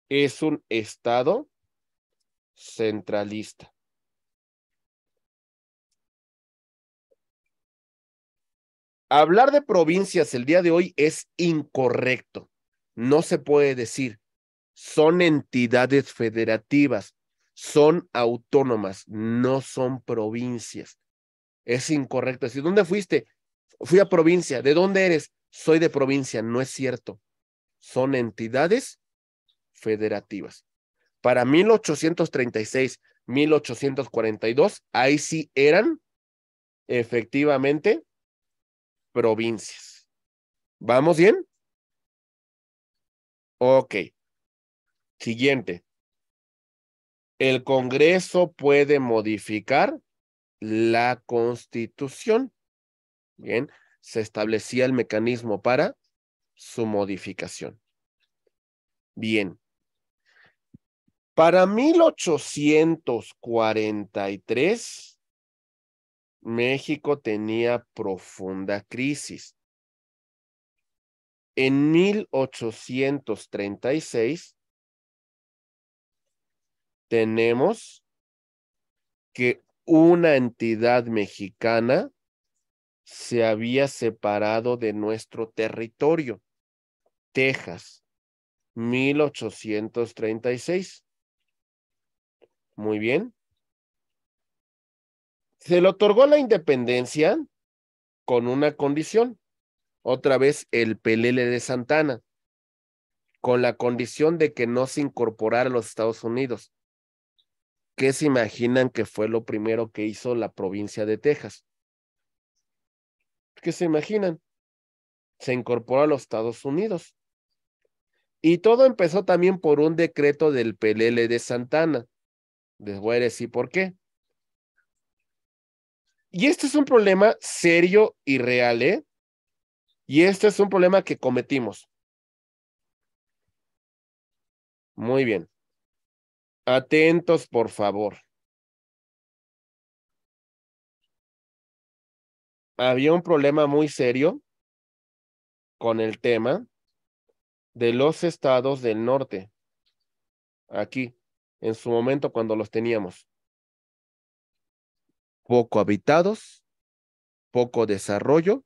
Es un estado centralista. Hablar de provincias el día de hoy es incorrecto. No se puede decir. Son entidades federativas, son autónomas, no son provincias. Es incorrecto decir, ¿dónde fuiste? Fui a provincia. ¿De dónde eres? Soy de provincia. No es cierto. Son entidades federativas. Para 1836, 1842, ahí sí eran efectivamente provincias. ¿Vamos bien? Ok. Siguiente. El Congreso puede modificar la Constitución. Bien, se establecía el mecanismo para su modificación. Bien. Para 1843, México tenía profunda crisis. En 1836 tenemos que una entidad mexicana se había separado de nuestro territorio, Texas, 1836. Muy bien. Se le otorgó la independencia con una condición, otra vez el Pelele de Santana, con la condición de que no se incorporara a los Estados Unidos. ¿Qué se imaginan que fue lo primero que hizo la provincia de Texas? ¿Qué se imaginan? Se incorporó a los Estados Unidos. Y todo empezó también por un decreto del Pelele de Santana. Les voy a decir por qué. Y este es un problema serio y real, ¿eh? Y este es un problema que cometimos. Muy bien. Atentos, por favor. Había un problema muy serio con el tema de los estados del norte. Aquí, en su momento cuando los teníamos. Poco habitados, poco desarrollo,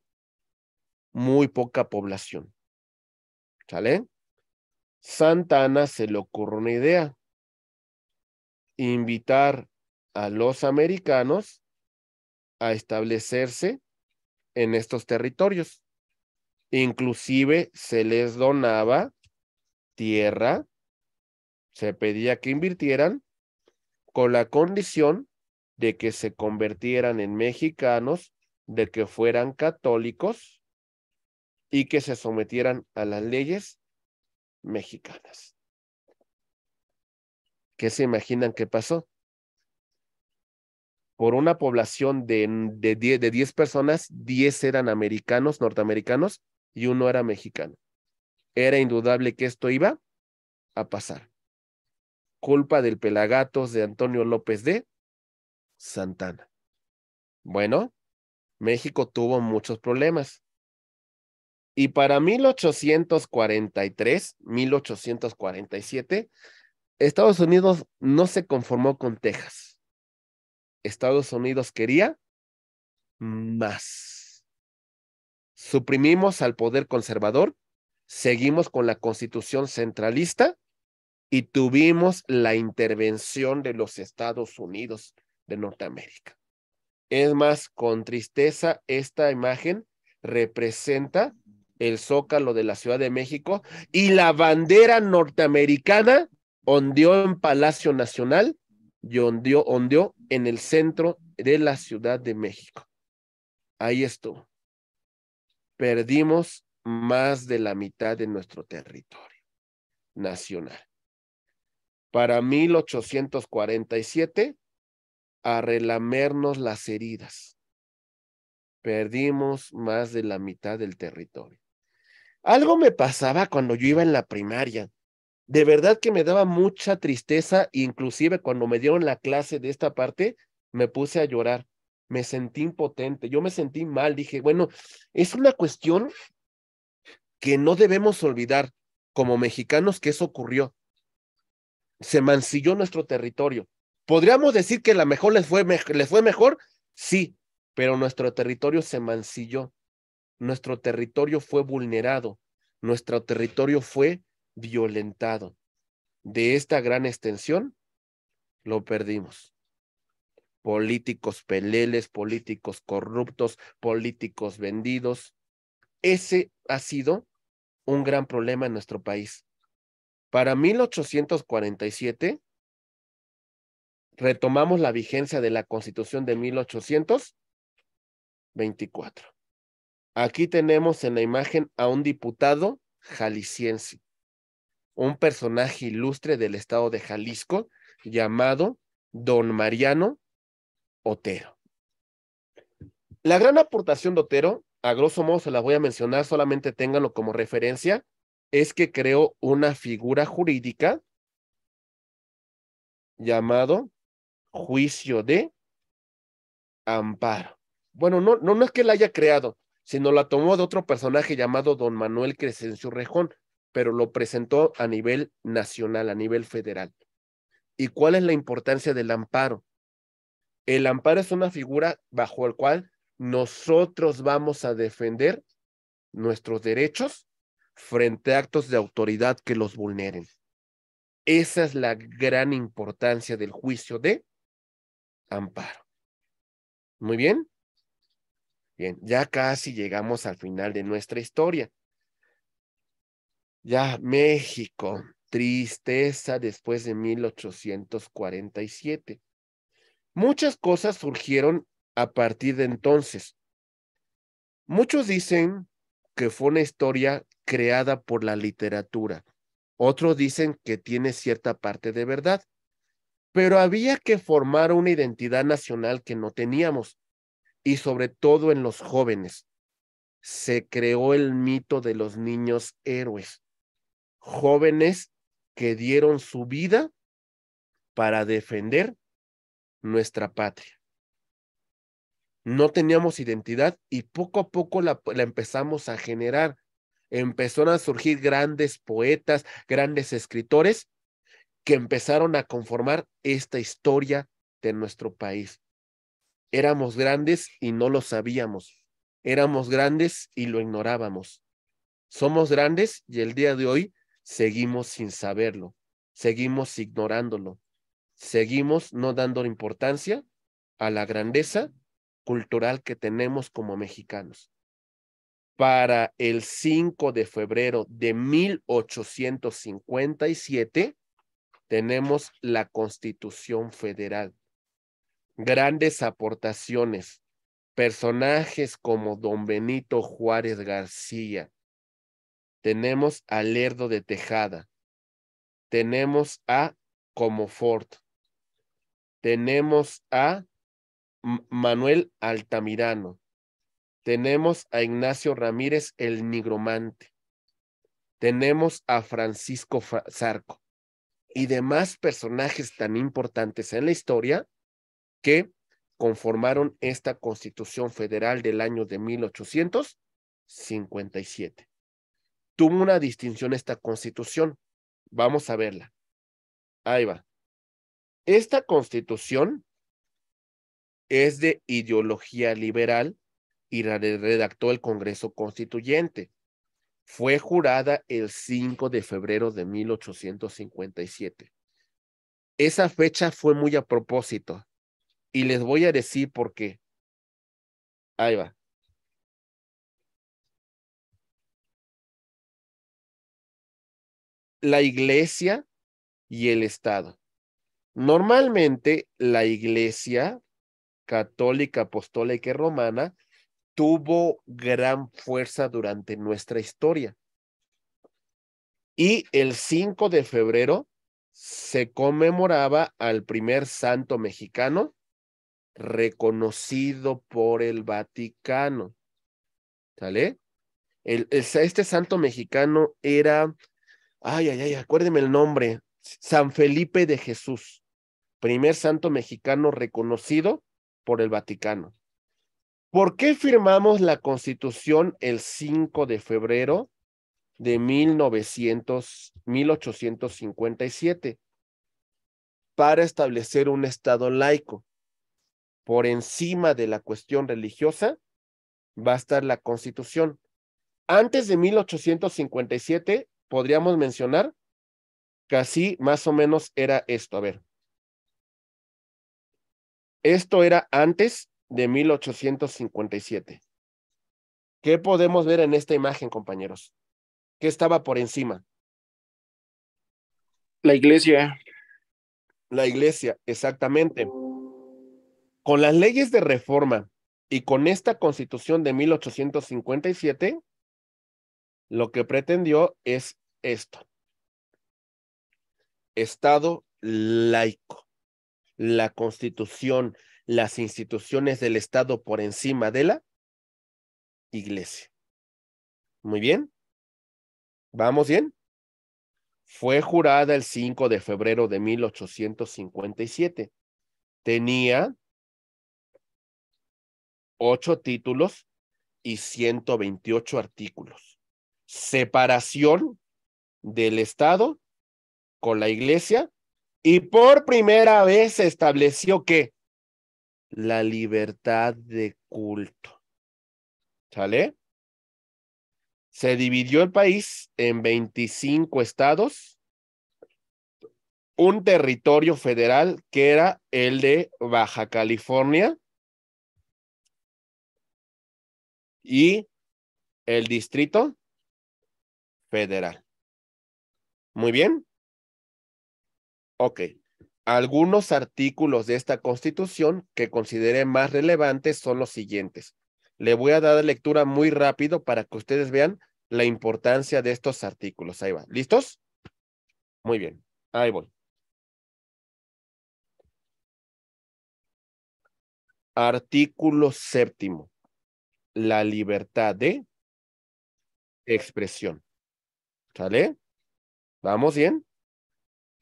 muy poca población. ¿Sale? Santa Ana se le ocurre una idea. Invitar a los americanos a establecerse en estos territorios. Inclusive se les donaba tierra, se pedía que invirtieran con la condición de que se convirtieran en mexicanos, de que fueran católicos y que se sometieran a las leyes mexicanas. ¿Qué se imaginan que pasó? Por una población de 10 personas, 10 eran americanos, norteamericanos, y uno era mexicano. Era indudable que esto iba a pasar. Culpa del Pelagatos de Antonio López de Santana. Bueno, México tuvo muchos problemas. Y para 1843, 1847, Estados Unidos no se conformó con Texas. Estados Unidos quería más. Suprimimos al poder conservador, seguimos con la constitución centralista y tuvimos la intervención de los Estados Unidos de Norteamérica. Es más, con tristeza, esta imagen representa el Zócalo de la Ciudad de México y la bandera norteamericana ondeó en Palacio Nacional y ondeó en el centro de la Ciudad de México. Ahí estuvo. Perdimos más de la mitad de nuestro territorio nacional. Para 1847, a relamernos las heridas. Perdimos más de la mitad del territorio. Algo me pasaba cuando yo iba en la primaria. De verdad que me daba mucha tristeza, inclusive cuando me dieron la clase de esta parte, me puse a llorar. Me sentí impotente, yo me sentí mal, dije, bueno, es una cuestión que no debemos olvidar como mexicanos que eso ocurrió. Se mancilló nuestro territorio. ¿Podríamos decir que la mejor les fue mejor? Sí, pero nuestro territorio se mancilló. Nuestro territorio fue vulnerado. Nuestro territorio fue violentado. De esta gran extensión, lo perdimos. Políticos peleles, políticos corruptos, políticos vendidos. Ese ha sido un gran problema en nuestro país. Para 1847, retomamos la vigencia de la Constitución de 1824. Aquí tenemos en la imagen a un diputado jalisciense, un personaje ilustre del estado de Jalisco llamado Don Mariano Otero. La gran aportación de Otero, a grosso modo se la voy a mencionar, solamente ténganlo como referencia, es que creó una figura jurídica llamado juicio de amparo. Bueno, no es que la haya creado, sino la tomó de otro personaje llamado Don Manuel Crescencio Rejón, pero lo presentó a nivel nacional, a nivel federal. ¿Y cuál es la importancia del amparo? El amparo es una figura bajo el cual nosotros vamos a defender nuestros derechos frente a actos de autoridad que los vulneren. Esa es la gran importancia del juicio de amparo. Muy bien. Bien, ya casi llegamos al final de nuestra historia. Ya México, tristeza después de 1847. Muchas cosas surgieron a partir de entonces. Muchos dicen que fue una historia creada por la literatura. Otros dicen que tiene cierta parte de verdad. Pero había que formar una identidad nacional que no teníamos, y sobre todo en los jóvenes. Se creó el mito de los niños héroes, jóvenes que dieron su vida para defender nuestra patria. No teníamos identidad y poco a poco la empezamos a generar. Empezaron a surgir grandes poetas, grandes escritores que empezaron a conformar esta historia de nuestro país. Éramos grandes y no lo sabíamos. Éramos grandes y lo ignorábamos. Somos grandes y el día de hoy seguimos sin saberlo. Seguimos ignorándolo. Seguimos no dando importancia a la grandeza cultural que tenemos como mexicanos. Para el 5 de febrero de 1857 tenemos la Constitución Federal. Grandes aportaciones, personajes como don Benito Juárez García, tenemos a Lerdo de Tejada, tenemos a Comofort, tenemos a Manuel Altamirano, tenemos a Ignacio Ramírez el Nigromante, tenemos a Francisco Zarco y demás personajes tan importantes en la historia que conformaron esta Constitución Federal del año de 1857. Tuvo una distinción esta Constitución. Vamos a verla. Ahí va. Esta Constitución es de ideología liberal y la redactó el Congreso Constituyente. Fue jurada el 5 de febrero de 1857. Esa fecha fue muy a propósito y les voy a decir por qué. Ahí va. La Iglesia y el Estado. Normalmente la Iglesia católica, apostólica y romana tuvo gran fuerza durante nuestra historia. Y el 5 de febrero se conmemoraba al primer santo mexicano reconocido por el Vaticano. ¿Sale? Este santo mexicano era, acuérdeme el nombre, San Felipe de Jesús, primer santo mexicano reconocido por el Vaticano. ¿Por qué firmamos la Constitución el 5 de febrero de 1857? Para establecer un Estado laico. Por encima de la cuestión religiosa va a estar la Constitución. Antes de 1857 podríamos mencionar que así más o menos era esto. A ver. Esto era antes de 1857. ¿Qué podemos ver en esta imagen, compañeros? ¿Qué estaba por encima? La iglesia. La iglesia, exactamente. Con las leyes de reforma y con esta Constitución de 1857, lo que pretendió es esto. Estado laico. La Constitución, las instituciones del Estado por encima de la iglesia. Muy bien. ¿Vamos bien? Fue jurada el 5 de febrero de 1857. Tenía 8 títulos y 128 artículos. Separación del Estado con la iglesia y por primera vez se estableció que la libertad de culto. ¿Sale? Se dividió el país en 25 estados, un territorio federal que era el de Baja California y el Distrito Federal. Muy bien. Ok. Algunos artículos de esta Constitución que consideré más relevantes son los siguientes. Le voy a dar lectura muy rápido para que ustedes vean la importancia de estos artículos. Ahí va. ¿Listos? Muy bien. Ahí voy. Artículo 7º. La libertad de expresión. ¿Sale? ¿Vamos bien?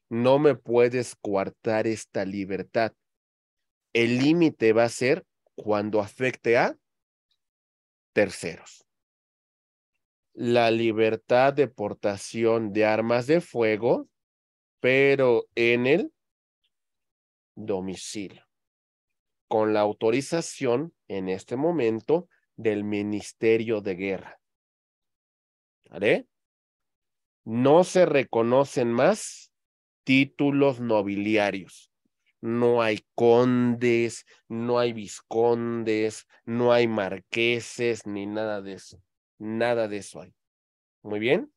No me puedes coartar esta libertad. El límite va a ser cuando afecte a terceros. La libertad de portación de armas de fuego, pero en el domicilio, con la autorización en este momento del Ministerio de Guerra. ¿Vale? No se reconocen más títulos nobiliarios. No hay condes, no hay vizcondes, no hay marqueses, ni nada de eso. Nada de eso hay. Muy bien.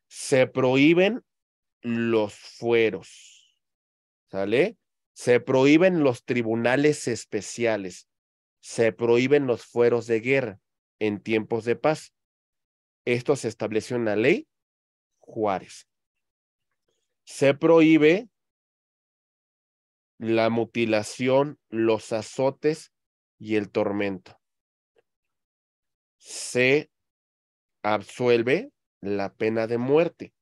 Se prohíben los fueros. ¿Sale? Se prohíben los tribunales especiales. Se prohíben los fueros de guerra en tiempos de paz. Esto se estableció en la ley Juárez. Se prohíbe la mutilación, los azotes y el tormento. Se absuelve la pena de muerte.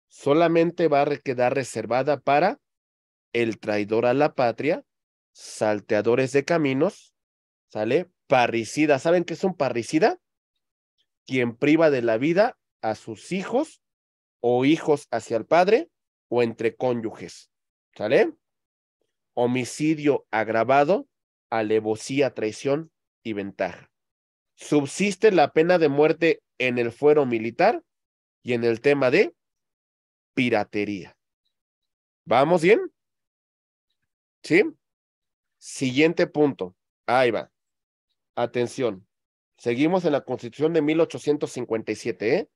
Solamente va a quedar reservada para el traidor a la patria, salteadores de caminos, ¿sale? Parricida. ¿Saben qué es un parricida? Quien priva de la vida a sus hijos o hijos hacia el padre o entre cónyuges, ¿sale? Homicidio agravado, alevosía, traición y ventaja. Subsiste la pena de muerte en el fuero militar y en el tema de piratería. ¿Vamos bien? ¿Sí? Siguiente punto. Ahí va. Atención. Seguimos en la Constitución de 1857, ¿eh?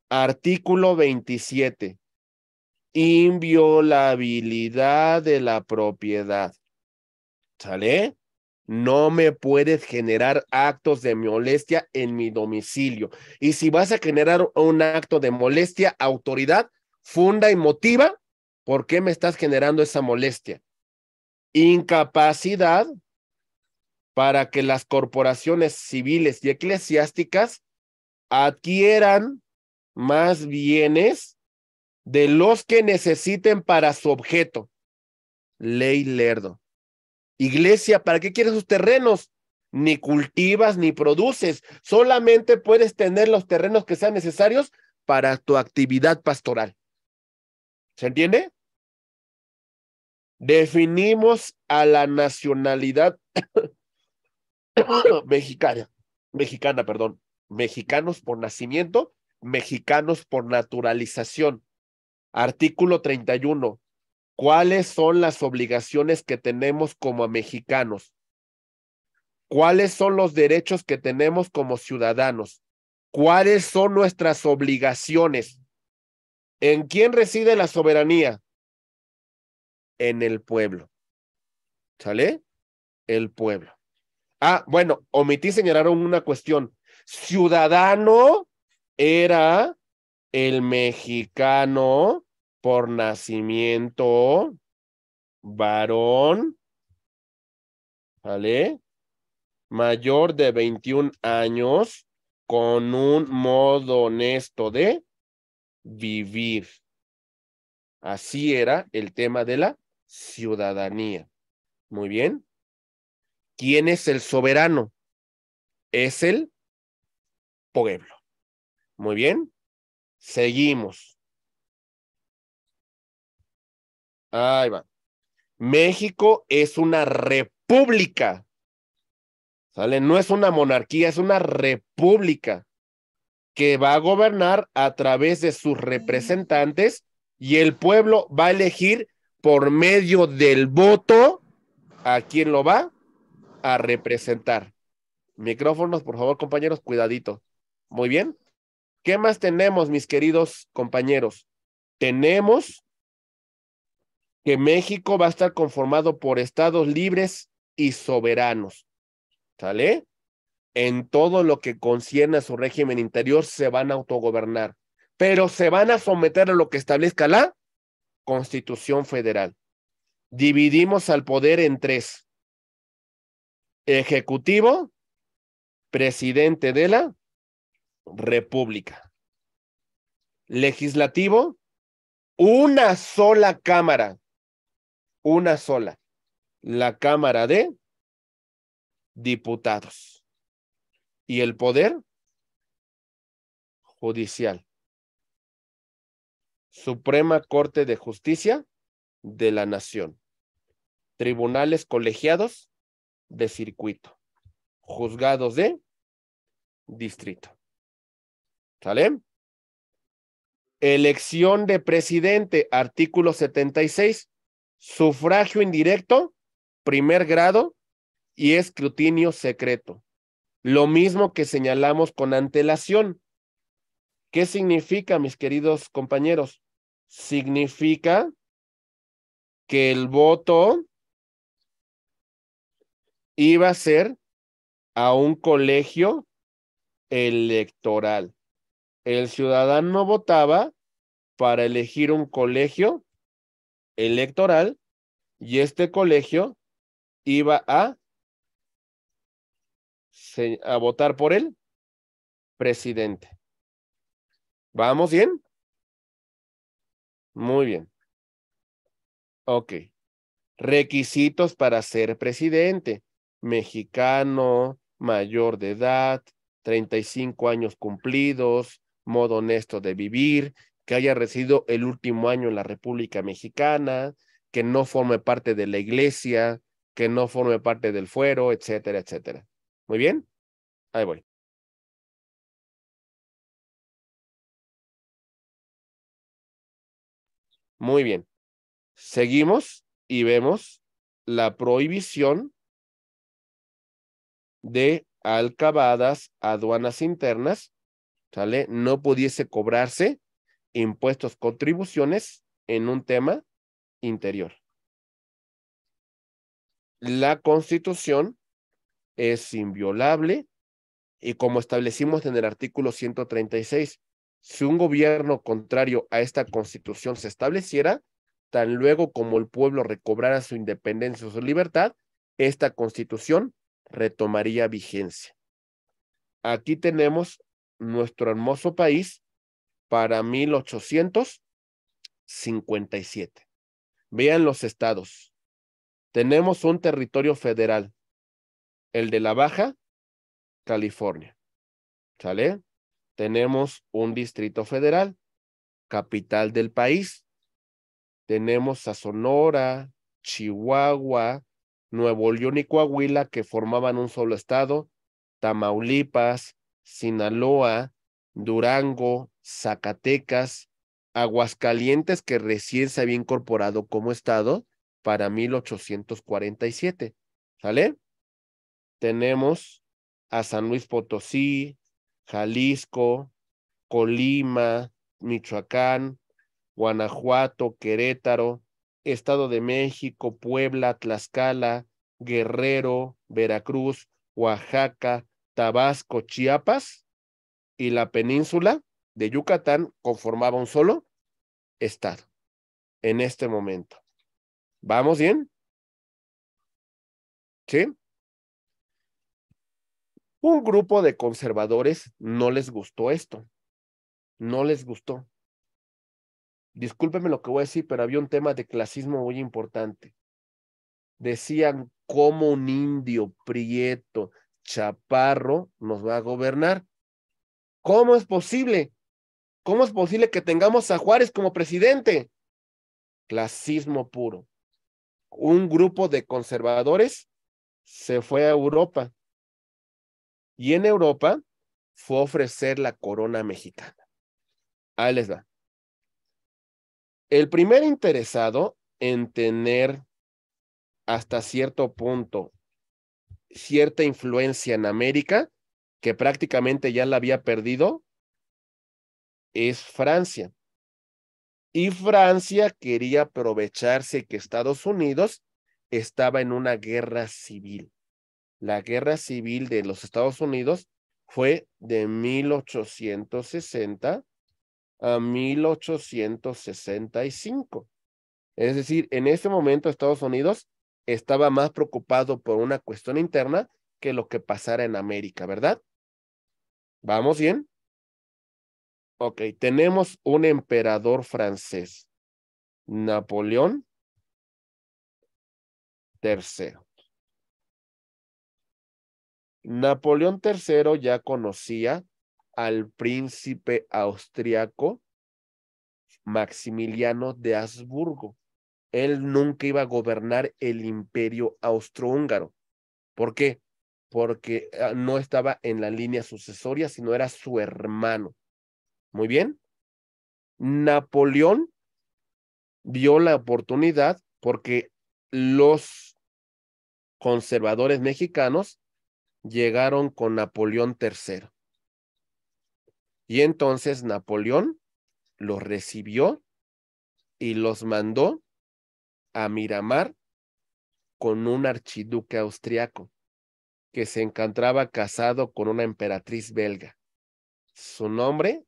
Artículo 27. Inviolabilidad de la propiedad. ¿Sale? No me puedes generar actos de molestia en mi domicilio. Y si vas a generar un acto de molestia, autoridad, funda y motiva por qué me estás generando esa molestia. Incapacidad para que las corporaciones civiles y eclesiásticas adquieran más bienes de los que necesiten para su objeto. Ley Lerdo. Iglesia, ¿para qué quieres sus terrenos? Ni cultivas ni produces, solamente puedes tener los terrenos que sean necesarios para tu actividad pastoral. ¿Se entiende? Definimos a la nacionalidad mexicana, perdón, mexicanos por nacimiento, mexicanos por naturalización. Artículo 31. ¿Cuáles son las obligaciones que tenemos como mexicanos? ¿Cuáles son los derechos que tenemos como ciudadanos? ¿Cuáles son nuestras obligaciones? ¿En quién reside la soberanía? En el pueblo. ¿Sale? El pueblo. Ah, bueno, omití señalar una cuestión. Ciudadano era el mexicano por nacimiento, varón, ¿vale? Mayor de 21 años, con un modo honesto de vivir. Así era el tema de la ciudadanía. Muy bien. ¿Quién es el soberano? Es el pueblo. Muy bien. Seguimos. Ahí va. México es una república. república. ¿Sale? No es una monarquía, es una república que va a gobernar a través de sus representantes y el pueblo va a elegir por medio del voto a quién lo va a representar. Micrófonos, por favor, compañeros, cuidadito. Muy bien. ¿Qué más tenemos, mis queridos compañeros? Tenemos que México va a estar conformado por estados libres y soberanos. ¿Sale? En todo lo que concierne a su régimen interior se van a autogobernar, pero se van a someter a lo que establezca la Constitución Federal. Dividimos al poder en tres: ejecutivo, presidente de la República, legislativo, una sola cámara, una sola, la Cámara de Diputados, y el poder judicial, Suprema Corte de Justicia de la Nación, tribunales colegiados de circuito, juzgados de distrito. ¿Sale? Elección de presidente, artículo 76, sufragio indirecto, primer grado y escrutinio secreto. Lo mismo que señalamos con antelación. ¿Qué significa, mis queridos compañeros? Significa que el voto iba a ser a un colegio electoral. El ciudadano votaba para elegir un colegio electoral y este colegio iba a votar por el presidente. ¿Vamos bien? Muy bien. Ok. Requisitos para ser presidente: mexicano, mayor de edad, 35 años cumplidos, modo honesto de vivir, que haya residido el último año en la República Mexicana, que no forme parte de la iglesia, que no forme parte del fuero, etcétera, etcétera. Muy bien, ahí voy. Muy bien. Seguimos y vemos la prohibición de alcabadas, aduanas internas, ¿sale? No pudiese cobrarse impuestos, contribuciones en un tema interior. La Constitución es inviolable y, como establecimos en el artículo 136, si un gobierno contrario a esta Constitución se estableciera, tan luego como el pueblo recobrara su independencia o su libertad, esta Constitución retomaría vigencia. Aquí tenemos nuestro hermoso país para 1857. Vean los estados. Tenemos un territorio federal, el de la Baja California. ¿Sale? Tenemos un distrito federal, capital del país. Tenemos a Sonora, Chihuahua, Nuevo León y Coahuila, que formaban un solo estado, Tamaulipas, Sinaloa, Durango, Zacatecas, Aguascalientes, que recién se había incorporado como estado para 1847. ¿Sale? Tenemos a San Luis Potosí, Jalisco, Colima, Michoacán, Guanajuato, Querétaro, Estado de México, Puebla, Tlaxcala, Guerrero, Veracruz, Oaxaca, Tabasco, Chiapas y la península de Yucatán conformaba un solo estado en este momento. ¿Vamos bien? ¿Sí? Un grupo de conservadores no les gustó esto. No les gustó. Discúlpeme lo que voy a decir, pero había un tema de clasismo muy importante. Decían, ¿cómo un indio prieto, chaparro, nos va a gobernar? ¿Cómo es posible? ¿Cómo es posible que tengamos a Juárez como presidente? Clasismo puro. Un grupo de conservadores se fue a Europa y en Europa fue a ofrecer la corona mexicana. Ahí les va. El primer interesado en tener hasta cierto punto cierta influencia en América, que prácticamente ya la había perdido, es Francia. Y Francia quería aprovecharse que Estados Unidos estaba en una guerra civil. La guerra civil de los Estados Unidos fue de 1860 a 1865. Es decir, en ese momento Estados Unidos estaba más preocupado por una cuestión interna que lo que pasara en América, ¿verdad? ¿Vamos bien? Ok, tenemos un emperador francés, Napoleón III. Napoleón III ya conocía al príncipe austriaco Maximiliano de Habsburgo. Él nunca iba a gobernar el imperio austrohúngaro. ¿Por qué? Porque no estaba en la línea sucesoria, sino era su hermano. Muy bien. Napoleón vio la oportunidad porque los conservadores mexicanos llegaron con Napoleón III. Y entonces Napoleón los recibió y los mandó a Miramar con un archiduque austriaco que se encontraba casado con una emperatriz belga. Su nombre,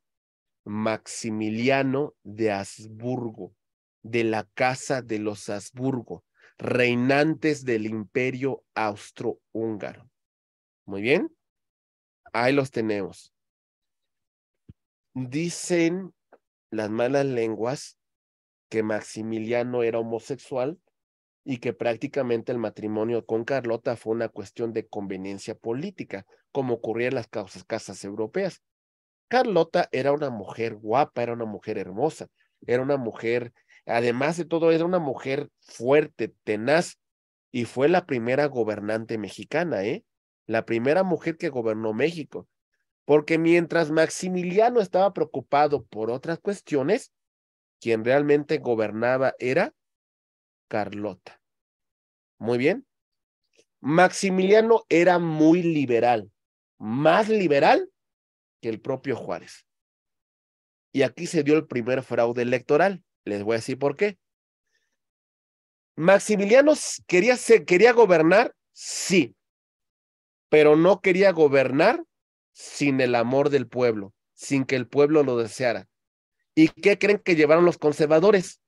Maximiliano de Habsburgo, de la casa de los Habsburgo, reinantes del imperio austrohúngaro. Muy bien, ahí los tenemos. Dicen las malas lenguas que Maximiliano era homosexual y que prácticamente el matrimonio con Carlota fue una cuestión de conveniencia política, como ocurría en las casas europeas. Carlota era una mujer guapa, era una mujer hermosa, era una mujer, además de todo, era una mujer fuerte, tenaz, y fue la primera gobernante mexicana, ¿eh? La primera mujer que gobernó México, porque mientras Maximiliano estaba preocupado por otras cuestiones, quien realmente gobernaba era Carlota. Muy bien. Maximiliano era muy liberal, más liberal que el propio Juárez. Y aquí se dio el primer fraude electoral. Les voy a decir por qué. Maximiliano quería gobernar, sí, pero no quería gobernar sin el amor del pueblo, sin que el pueblo lo deseara. ¿Y qué creen que llevaron los conservadores?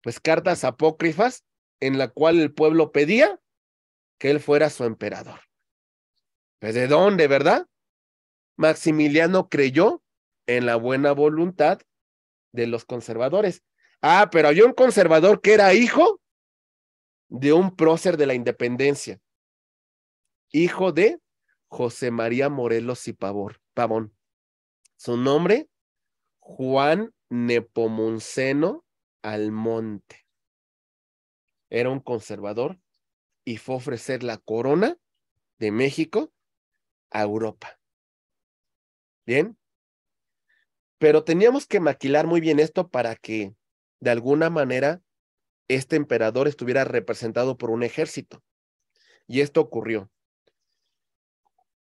Pues cartas apócrifas en la cual el pueblo pedía que él fuera su emperador. Pues ¿de dónde, verdad? Maximiliano creyó en la buena voluntad de los conservadores. Ah, pero había un conservador que era hijo de un prócer de la independencia, hijo de José María Morelos y Pavón. Su nombre, Juan Nepomuceno Almonte. Era un conservador y fue a ofrecer la corona de México a Europa. Bien, pero teníamos que maquilar muy bien esto para que de alguna manera este emperador estuviera representado por un ejército. Y esto ocurrió.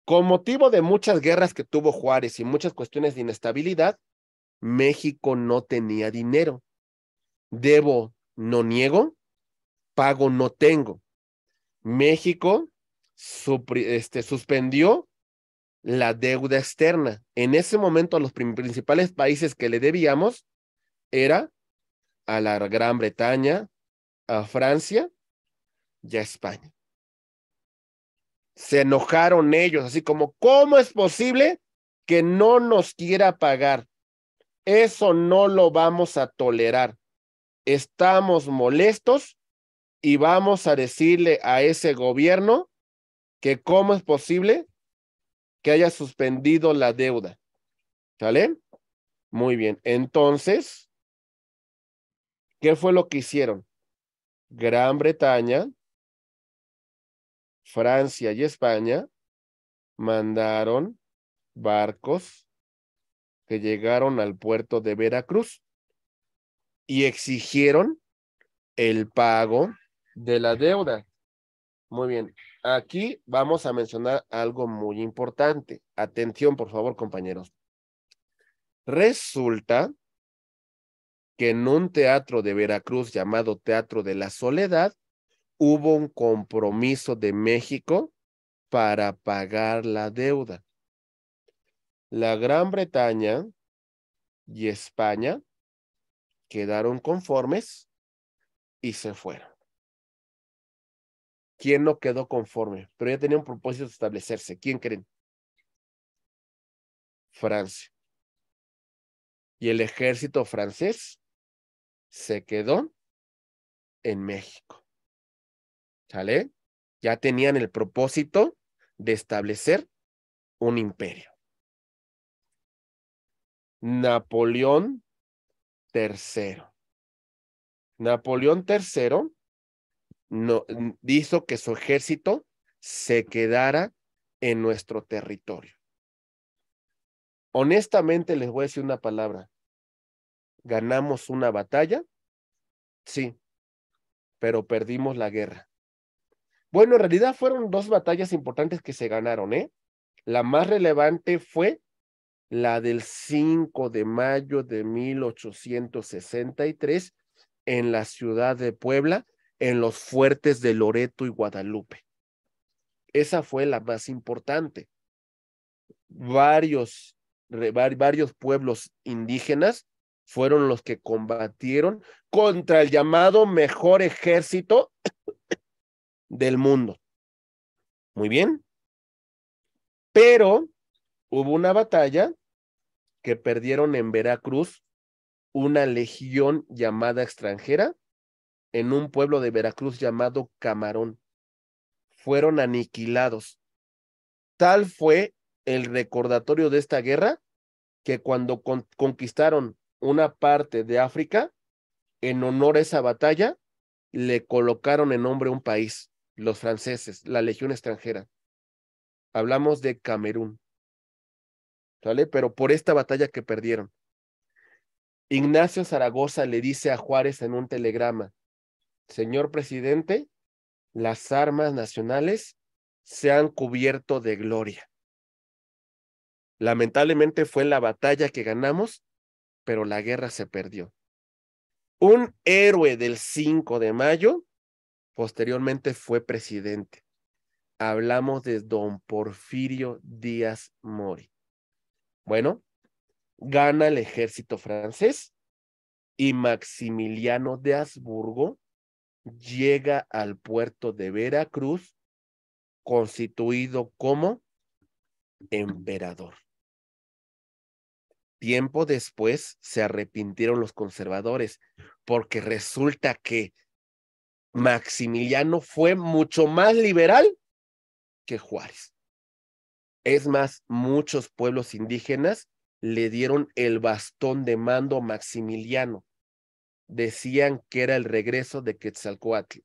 Con motivo de muchas guerras que tuvo Juárez y muchas cuestiones de inestabilidad, México no tenía dinero. Debo, no niego, pago, no tengo. México suspendió la deuda externa. En ese momento, los principales países que le debíamos era a la Gran Bretaña, a Francia y a España. Se enojaron ellos, así como, ¿cómo es posible que no nos quiera pagar? Eso no lo vamos a tolerar. Estamos molestos y vamos a decirle a ese gobierno que cómo es posible que haya suspendido la deuda. ¿Sale? Muy bien. Entonces, ¿qué fue lo que hicieron? Gran Bretaña Francia y España mandaron barcos que llegaron al puerto de Veracruz y exigieron el pago de la deuda. Muy bien, aquí vamos a mencionar algo muy importante. Atención, por favor, compañeros. Resulta que en un teatro de Veracruz llamado Teatro de la Soledad hubo un compromiso de México para pagar la deuda. La Gran Bretaña y España quedaron conformes y se fueron. ¿Quién no quedó conforme? Pero ya tenía un propósito de establecerse. ¿Quién creen? Francia. Y el ejército francés se quedó en México. ¿Sale? Ya tenían el propósito de establecer un imperio. Napoleón III. Napoleón III no, hizo que su ejército se quedara en nuestro territorio. Honestamente les voy a decir una palabra. ¿Ganamos una batalla? Sí, pero perdimos la guerra. Bueno, en realidad fueron dos batallas importantes que se ganaron, ¿eh? La más relevante fue la del 5 de mayo de 1863 en la ciudad de Puebla, en los fuertes de Loreto y Guadalupe. Esa fue la más importante. Varios pueblos indígenas fueron los que combatieron contra el llamado mejor ejército del mundo. Muy bien. Pero hubo una batalla que perdieron en Veracruz una legión llamada extranjera en un pueblo de Veracruz llamado Camarón. Fueron aniquilados. Tal fue el recordatorio de esta guerra que cuando conquistaron una parte de África, en honor a esa batalla, le colocaron en nombre un país, los franceses, la legión extranjera. Hablamos de Camerún, ¿vale? Pero por esta batalla que perdieron. Ignacio Zaragoza le dice a Juárez en un telegrama: señor presidente, las armas nacionales se han cubierto de gloria. Lamentablemente fue la batalla que ganamos, pero la guerra se perdió. Un héroe del 5 de mayo, posteriormente fue presidente. Hablamos de don Porfirio Díaz Mori. Bueno, gana el ejército francés y Maximiliano de Habsburgo llega al puerto de Veracruz constituido como emperador. Tiempo después se arrepintieron los conservadores porque resulta que Maximiliano fue mucho más liberal que Juárez. Es más, muchos pueblos indígenas le dieron el bastón de mando a Maximiliano. Decían que era el regreso de Quetzalcóatl.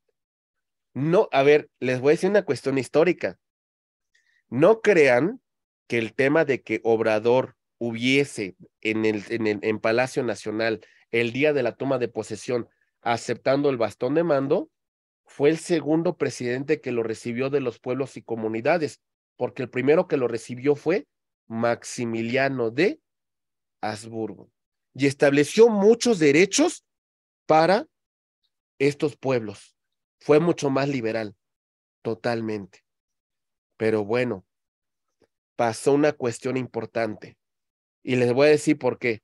No, a ver, les voy a decir una cuestión histórica. No crean que el tema de que Obrador hubiese en Palacio Nacional el día de la toma de posesión aceptando el bastón de mando, fue el segundo presidente que lo recibió de los pueblos y comunidades, porque el primero que lo recibió fue Maximiliano de Habsburgo y estableció muchos derechos para estos pueblos. Fue mucho más liberal, totalmente. Pero bueno, pasó una cuestión importante y les voy a decir por qué.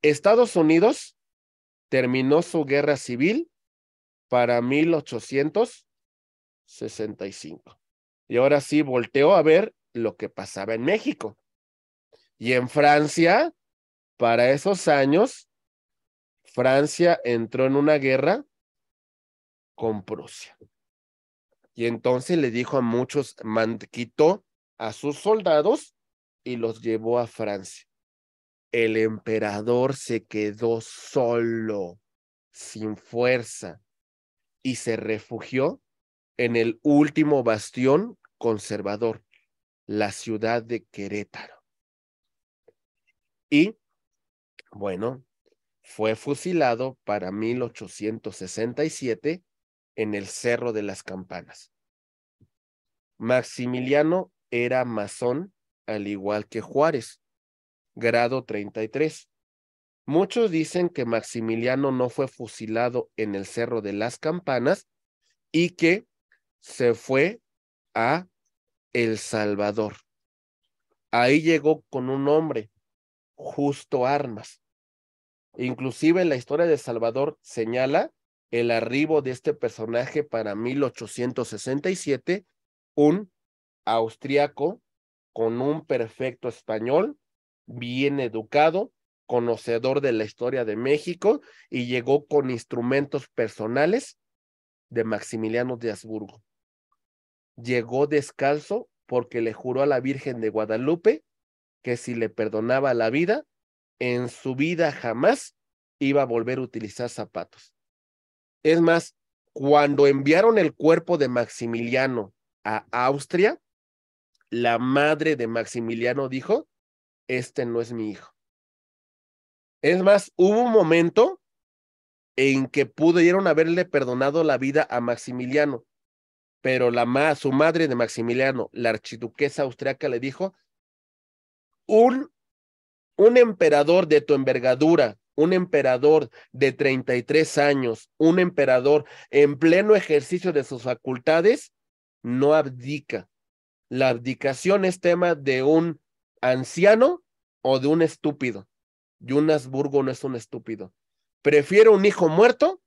Estados Unidos terminó su guerra civil para 1865. Y ahora sí volteó a ver lo que pasaba en México. Y en Francia, para esos años, Francia entró en una guerra con Prusia. Y entonces le dijo a muchos, quitó a sus soldados y los llevó a Francia. El emperador se quedó solo, sin fuerza, y se refugió en el último bastión conservador, la ciudad de Querétaro. Y, bueno, fue fusilado para 1867 en el Cerro de las Campanas. Maximiliano era masón, al igual que Juárez, grado 33. Muchos dicen que Maximiliano no fue fusilado en el Cerro de las Campanas y que se fue a El Salvador. Ahí llegó con un hombre, Justo Armas. Inclusive la historia de Salvador señala el arribo de este personaje para 1867, un austriaco con un perfecto español, bien educado, conocedor de la historia de México, y llegó con instrumentos personales de Maximiliano de Habsburgo. Llegó descalzo porque le juró a la Virgen de Guadalupe que si le perdonaba la vida, en su vida jamás iba a volver a utilizar zapatos. Es más, cuando enviaron el cuerpo de Maximiliano a Austria, la madre de Maximiliano dijo, este no es mi hijo. Es más, hubo un momento en que pudieron haberle perdonado la vida a Maximiliano, pero su madre de Maximiliano, la archiduquesa austriaca, le dijo, un emperador de tu envergadura, un emperador de 33 años, un emperador en pleno ejercicio de sus facultades, no abdica. La abdicación es tema de un anciano o de un estúpido. Y un Habsburgo no es un estúpido. Prefiero un hijo muerto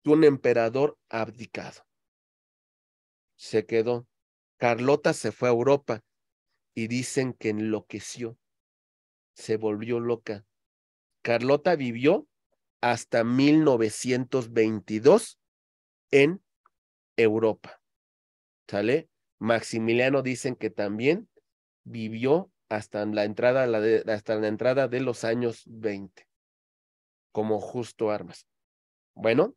que un emperador abdicado. Se quedó. Carlota se fue a Europa y dicen que enloqueció. Se volvió loca. Carlota vivió hasta 1922 en Europa. ¿Sale? Maximiliano dicen que también vivió hasta la entrada de los años 20, como Justo Armas. Bueno,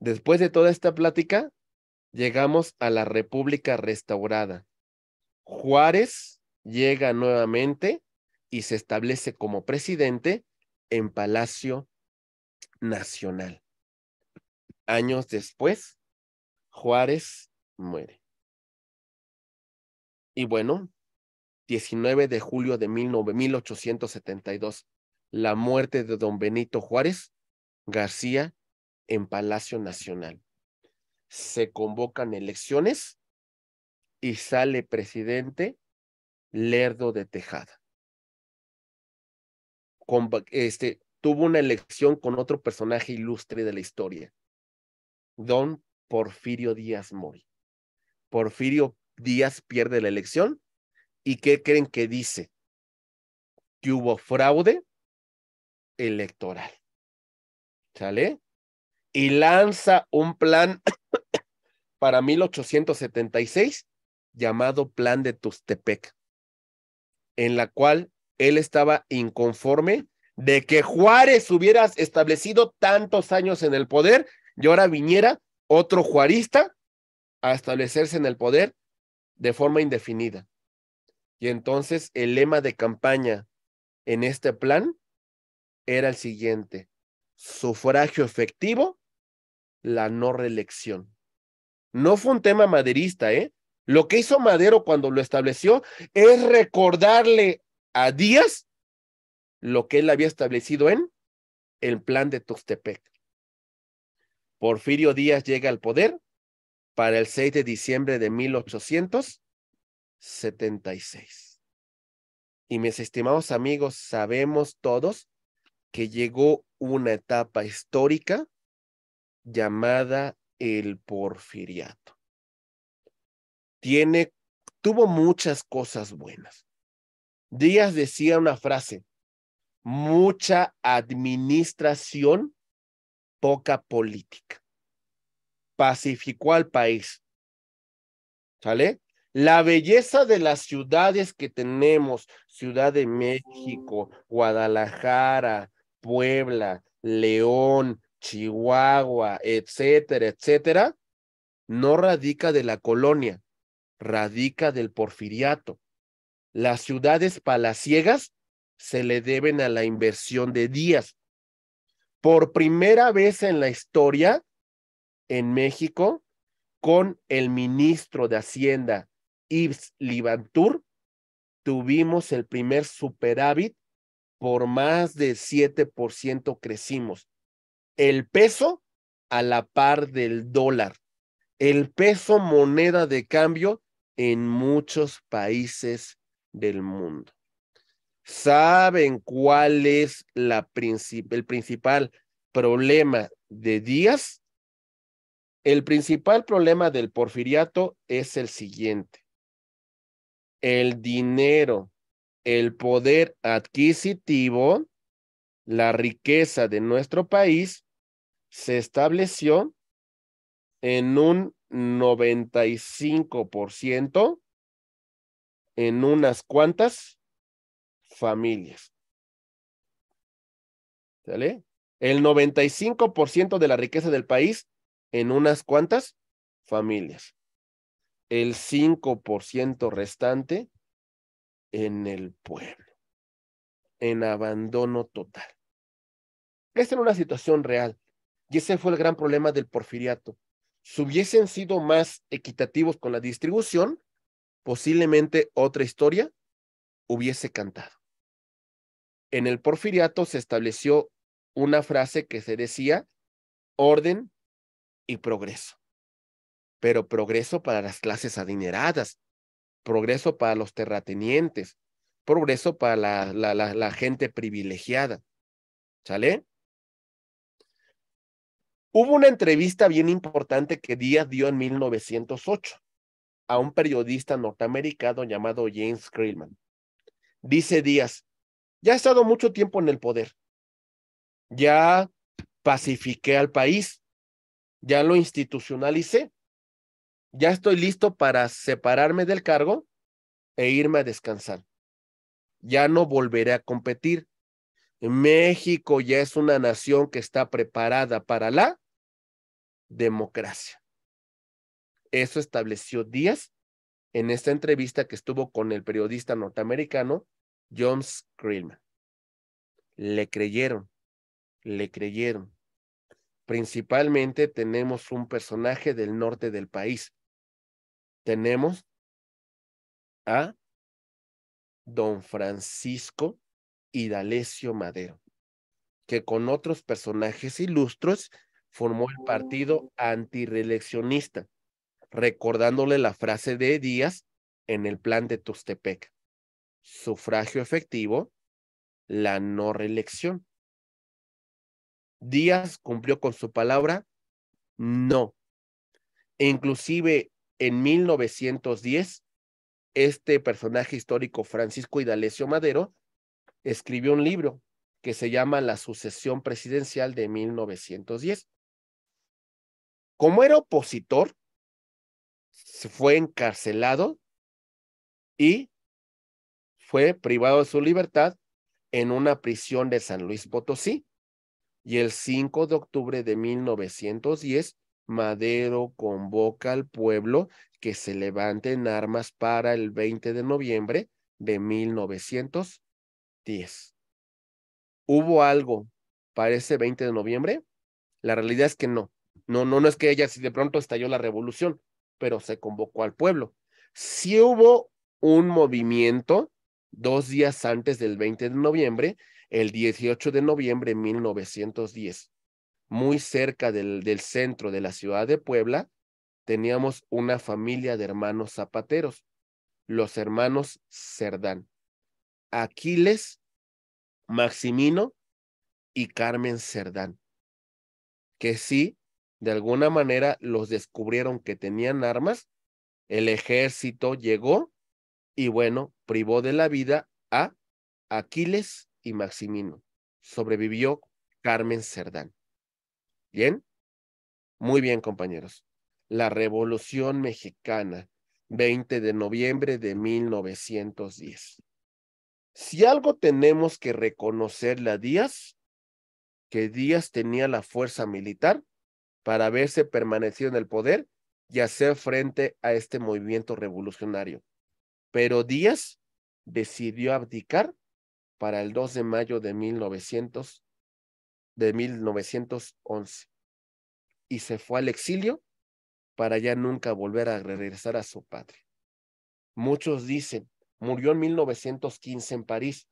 después de toda esta plática, llegamos a la República restaurada. Juárez llega nuevamente y se establece como presidente en Palacio Nacional. Años después, Juárez muere. Y bueno, 19 de julio de 1872, la muerte de don Benito Juárez García en Palacio Nacional. Se convocan elecciones y sale presidente Lerdo de Tejada. Tuvo una elección con otro personaje ilustre de la historia, don Porfirio Díaz Mori. Porfirio Díaz pierde la elección y ¿qué creen que dice? Que hubo fraude electoral. ¿Sale? Y lanza un plan para 1876 llamado Plan de Tuxtepec, en la cual él estaba inconforme de que Juárez hubiera establecido tantos años en el poder y ahora viniera otro juarista a establecerse en el poder de forma indefinida. Y entonces el lema de campaña en este plan era el siguiente: sufragio efectivo, la no reelección. No fue un tema maderista, ¿eh? Lo que hizo Madero cuando lo estableció es recordarle a Díaz lo que él había establecido en el plan de Tuxtepec. Porfirio Díaz llega al poder para el 6 de diciembre de 1876. Y mis estimados amigos, sabemos todos que llegó una etapa histórica llamada el Porfiriato. Tuvo muchas cosas buenas. Díaz decía una frase: mucha administración, poca política. Pacificó al país. ¿Sale? La belleza de las ciudades que tenemos, Ciudad de México, Guadalajara, Puebla, León, Chihuahua, etcétera, etcétera, no radica de la colonia, radica del porfiriato. Las ciudades palaciegas se le deben a la inversión de Díaz. Por primera vez en la historia, en México, con el ministro de Hacienda, Yves Libantur, tuvimos el primer superávit, por más de 7% crecimos. El peso a la par del dólar. El peso moneda de cambio en muchos países del mundo. ¿Saben cuál es el principal problema de Díaz? El principal problema del porfiriato es el siguiente. El dinero, el poder adquisitivo, la riqueza de nuestro país se estableció en un 95% en unas cuantas familias. ¿Sale? El 95% de la riqueza del país en unas cuantas familias. El 5% restante en el pueblo, en abandono total. Esta era una situación real y ese fue el gran problema del porfiriato. Si hubiesen sido más equitativos con la distribución, posiblemente otra historia hubiese cantado. En el porfiriato se estableció una frase que se decía orden y progreso, pero progreso para las clases adineradas, progreso para los terratenientes, progreso para la gente privilegiada. ¿Sale? Hubo una entrevista bien importante que Díaz dio en 1908 a un periodista norteamericano llamado James Krillman. Dice Díaz, ya he estado mucho tiempo en el poder, ya pacifiqué al país, ya lo institucionalicé, ya estoy listo para separarme del cargo e irme a descansar. Ya no volveré a competir. México ya es una nación que está preparada para la democracia. Eso estableció Díaz en esta entrevista que estuvo con el periodista norteamericano James Krillman. Le creyeron. Principalmente tenemos un personaje del norte del país. Tenemos a don Francisco Indalecio Madero, que con otros personajes ilustres formó el partido antireeleccionista, recordándole la frase de Díaz en el plan de Tuxtepec: sufragio efectivo, la no reelección. Díaz cumplió con su palabra, no. Inclusive en 1910, este personaje histórico, Francisco Indalecio Madero, escribió un libro que se llama La sucesión presidencial de 1910. Como era opositor, se fue encarcelado y fue privado de su libertad en una prisión de San Luis Potosí. Y el 5 de octubre de 1910, Madero convoca al pueblo que se levante en armas para el 20 de noviembre de 1910. ¿Hubo algo para ese 20 de noviembre? La realidad es que no. No es que ella, si de pronto estalló la revolución, pero se convocó al pueblo. Sí hubo un movimiento 2 días antes del 20 de noviembre, el 18 de noviembre de 1910, muy cerca del centro de la ciudad de Puebla, teníamos una familia de hermanos zapateros, los hermanos Cerdán, Aquiles, Maximino y Carmen Cerdán, que sí, de alguna manera los descubrieron que tenían armas, el ejército llegó y bueno, privó de la vida a Aquiles y Maximino. Sobrevivió Carmen Cerdán. ¿Bien? Muy bien, compañeros. La Revolución Mexicana, 20 de noviembre de 1910. Si algo tenemos que reconocerle a Díaz, que Díaz tenía la fuerza militar para haberse permanecido en el poder y hacer frente a este movimiento revolucionario. Pero Díaz decidió abdicar para el 2 de mayo de 1911 y se fue al exilio para ya nunca volver a regresar a su patria. Muchos dicen, murió en 1915 en París.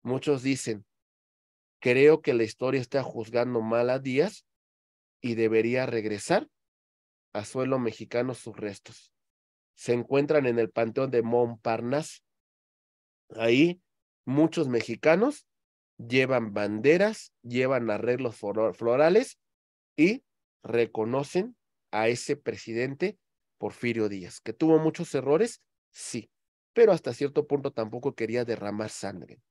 Muchos dicen, creo que la historia está juzgando mal a Díaz y debería regresar a suelo mexicano sus restos. Se encuentran en el Panteón de Montparnasse. Ahí muchos mexicanos llevan banderas, llevan arreglos florales y reconocen a ese presidente Porfirio Díaz, que tuvo muchos errores, sí, pero hasta cierto punto tampoco quería derramar sangre.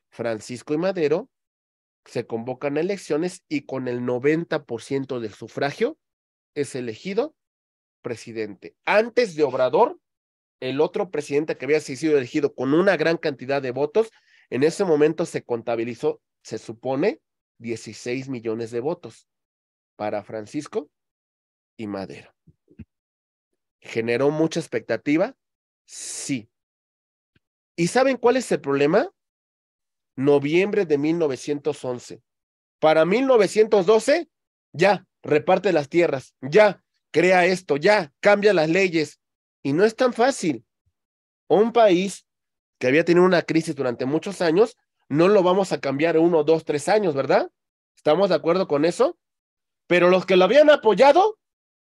Francisco y Madero se convocan a elecciones y con el 90% del sufragio es elegido presidente. Antes de Obrador, el otro presidente que había sido elegido con una gran cantidad de votos, en ese momento se contabilizó, se supone, 16 millones de votos para Francisco y Madero. ¿Generó mucha expectativa? Sí. ¿Y saben cuál es el problema? Noviembre de 1911. Para 1912, ya, reparte las tierras, ya, crea esto, ya, cambia las leyes. Y no es tan fácil. Un país que había tenido una crisis durante muchos años, no lo vamos a cambiar en 1, 2, 3 años, ¿verdad? ¿Estamos de acuerdo con eso? Pero los que lo habían apoyado,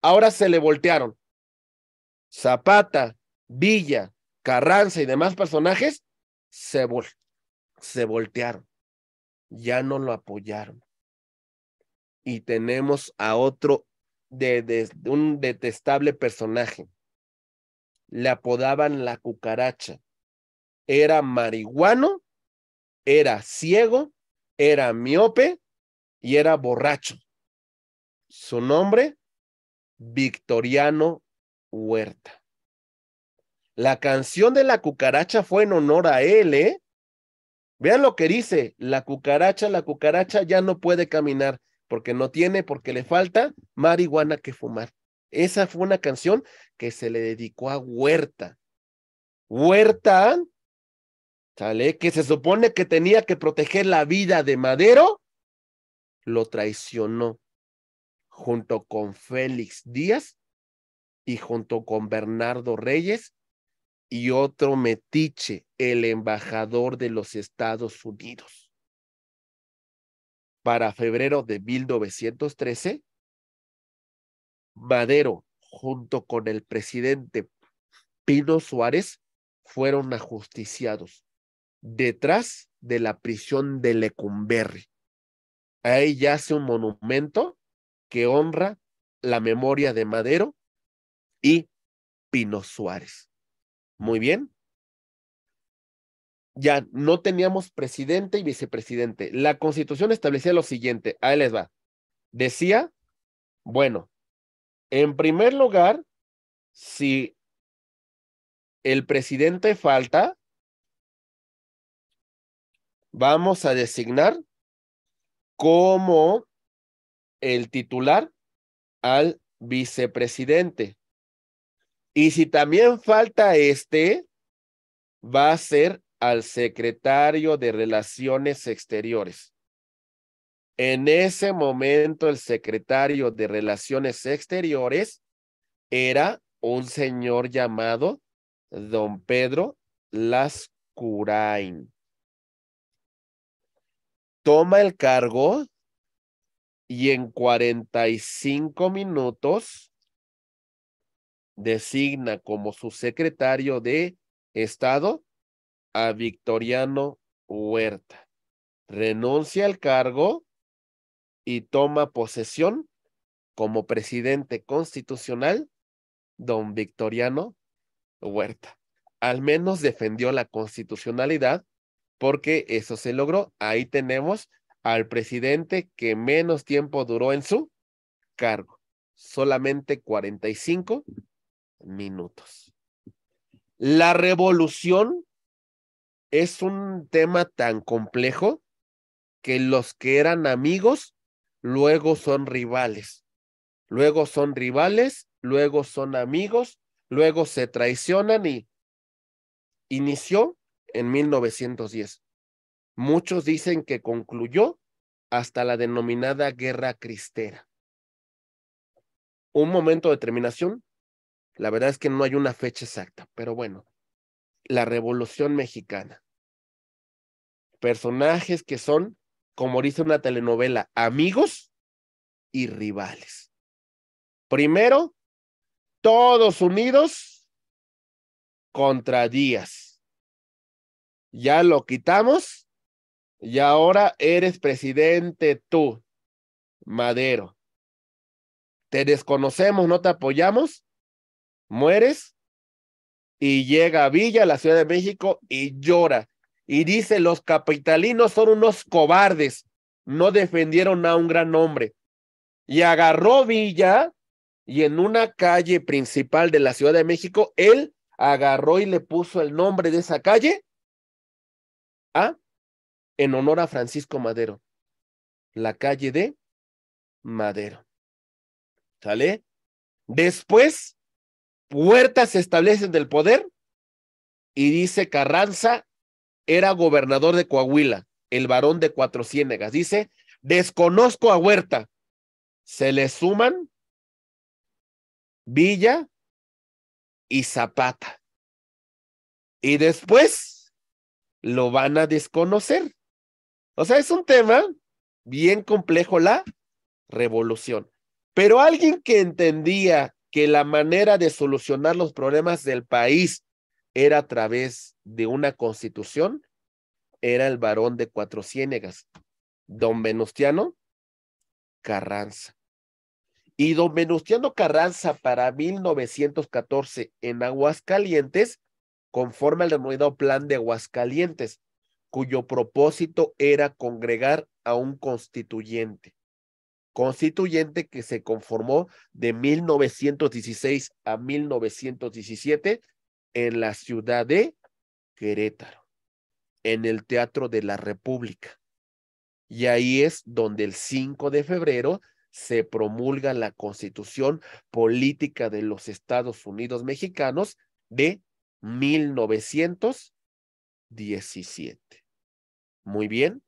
ahora se le voltearon. Zapata, Villa, Carranza y demás personajes se voltearon. Ya no lo apoyaron. Y tenemos a otro un detestable personaje. Le apodaban la cucaracha. Era marihuano, era ciego, era miope y era borracho. Su nombre, Victoriano Huerta. La canción de la cucaracha fue en honor a él, ¿eh? Vean lo que dice, la cucaracha ya no puede caminar porque le falta marihuana que fumar. Esa fue una canción que se le dedicó a Huerta. Huerta, ¿sale? Que se supone que tenía que proteger la vida de Madero, lo traicionó junto con Félix Díaz y junto con Bernardo Reyes y otro metiche, el embajador de los Estados Unidos. Para febrero de 1913, Madero, junto con el presidente Pino Suárez, fueron ajusticiados detrás de la prisión de Lecumberri. Ahí yace un monumento que honra la memoria de Madero y Pino Suárez. Muy bien. Ya no teníamos presidente y vicepresidente. La Constitución establecía lo siguiente, ahí les va. Decía, bueno, en primer lugar, si el presidente falta, vamos a designar como el titular al vicepresidente. Y si también falta va a ser al secretario de Relaciones Exteriores. En ese momento, el secretario de Relaciones Exteriores era un señor llamado don Pedro Lascurain. Toma el cargo y en 45 minutos designa como su secretario de Estado a Victoriano Huerta. Renuncia al cargo y toma posesión como presidente constitucional don Victoriano Huerta. Al menos defendió la constitucionalidad porque eso se logró. Ahí tenemos al presidente que menos tiempo duró en su cargo, solamente 45 minutos. La revolución es un tema tan complejo que los que eran amigos luego son rivales luego son amigos, luego se traicionan y inició en 1910. Muchos dicen que concluyó hasta la denominada Guerra Cristera. Un momento de terminación, la verdad es que no hay una fecha exacta, pero bueno, la Revolución Mexicana. Personajes que son, como dice una telenovela, amigos y rivales. Primero, todos unidos contra Díaz. Ya lo quitamos y ahora eres presidente tú, Madero. Te desconocemos, no te apoyamos, mueres y llega a Villa, la Ciudad de México, y llora. Y dice, los capitalinos son unos cobardes, no defendieron a un gran hombre. Y agarró Villa y en una calle principal de la Ciudad de México, él agarró y le puso el nombre de esa calle en honor a Francisco Madero, la calle de Madero. ¿Sale? Después, Huerta se establece en el poder y dice Carranza era gobernador de Coahuila, el varón de Cuatro Ciénegas. Dice, desconozco a Huerta. Se le suman Villa y Zapata. Y después lo van a desconocer. O sea, es un tema bien complejo la revolución. Pero alguien que entendía que la manera de solucionar los problemas del país era a través de una constitución, era el varón de Cuatro Ciénegas, don Venustiano Carranza. Y don Venustiano Carranza para 1914 en Aguascalientes conforma el denominado Plan de Aguascalientes, cuyo propósito era congregar a un constituyente que se conformó de 1916 a 1917 en la ciudad de Querétaro, en el Teatro de la República. Y ahí es donde el 5 de febrero se promulga la Constitución Política de los Estados Unidos Mexicanos de 1917. Muy bien.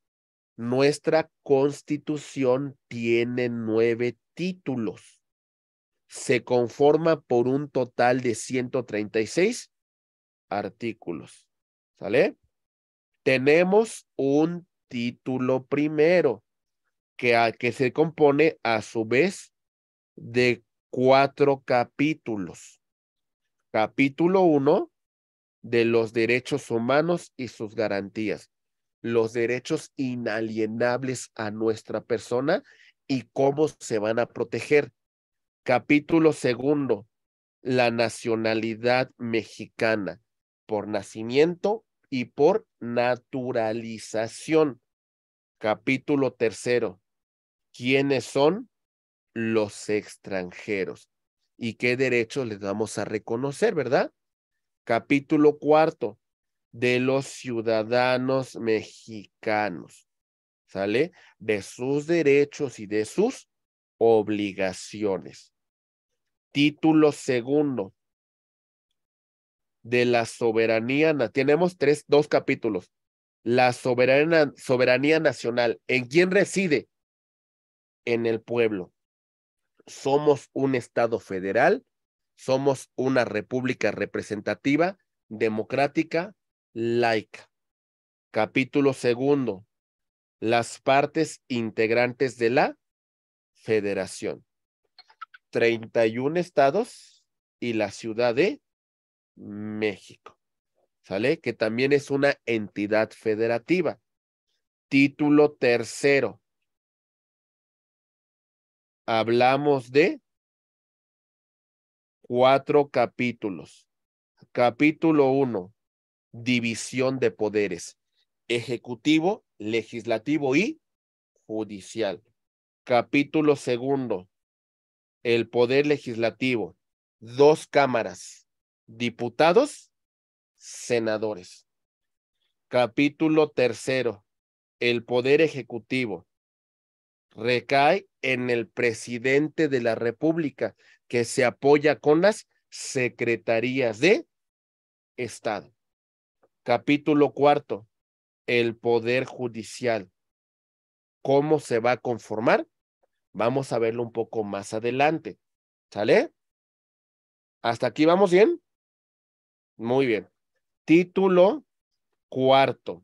Nuestra Constitución tiene 9 títulos. Se conforma por un total de 136 artículos. ¿Sale? Tenemos un título primero que se compone a su vez de 4 capítulos. Capítulo 1 de los derechos humanos y sus garantías. Los derechos inalienables a nuestra persona y cómo se van a proteger. Capítulo 2, la nacionalidad mexicana por nacimiento y por naturalización. Capítulo 3, ¿quiénes son los extranjeros? ¿Y qué derechos les vamos a reconocer, verdad? Capítulo 4, de los ciudadanos mexicanos, ¿sale? De sus derechos y de sus obligaciones. Título 2, de la soberanía, tenemos 2 capítulos. La soberanía nacional. ¿En quién reside? En el pueblo. Somos un estado federal, somos una república representativa, democrática, laica. Capítulo 2, las partes integrantes de la federación. 31 estados y la Ciudad de México, ¿sale? Que también es una entidad federativa. Título 3, hablamos de 4 capítulos. Capítulo 1, división de poderes, ejecutivo, legislativo y judicial. Capítulo 2, el poder legislativo, 2 cámaras, diputados, senadores. Capítulo 3, el poder ejecutivo recae en el presidente de la República, que se apoya con las secretarías de Estado. Capítulo 4, el Poder Judicial. ¿Cómo se va a conformar? Vamos a verlo un poco más adelante. ¿Sale? ¿Hasta aquí vamos bien? Muy bien. Título 4.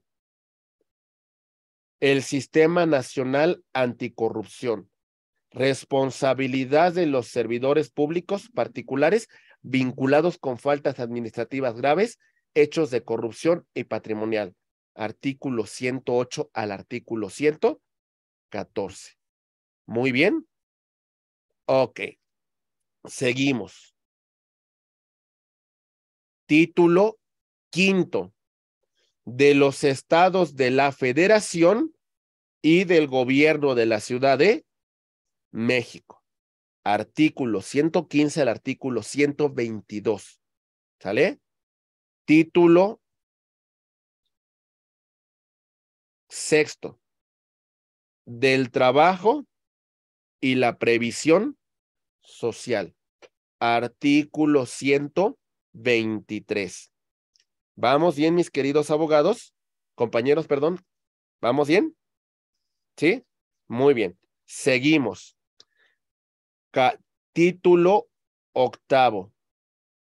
El Sistema Nacional Anticorrupción. Responsabilidad de los servidores públicos particulares vinculados con faltas administrativas graves, hechos de corrupción y patrimonial. Artículo 108 al artículo 114. Muy bien. Ok. Seguimos. Título 5. De los estados de la Federación y del gobierno de la Ciudad de México. Artículo 115 al artículo 122. ¿Sale? Título 6. Del trabajo y la previsión social. Artículo 123. ¿Vamos bien, mis queridos abogados? Compañeros, perdón. ¿Vamos bien? ¿Sí? Muy bien. Seguimos. Título 8.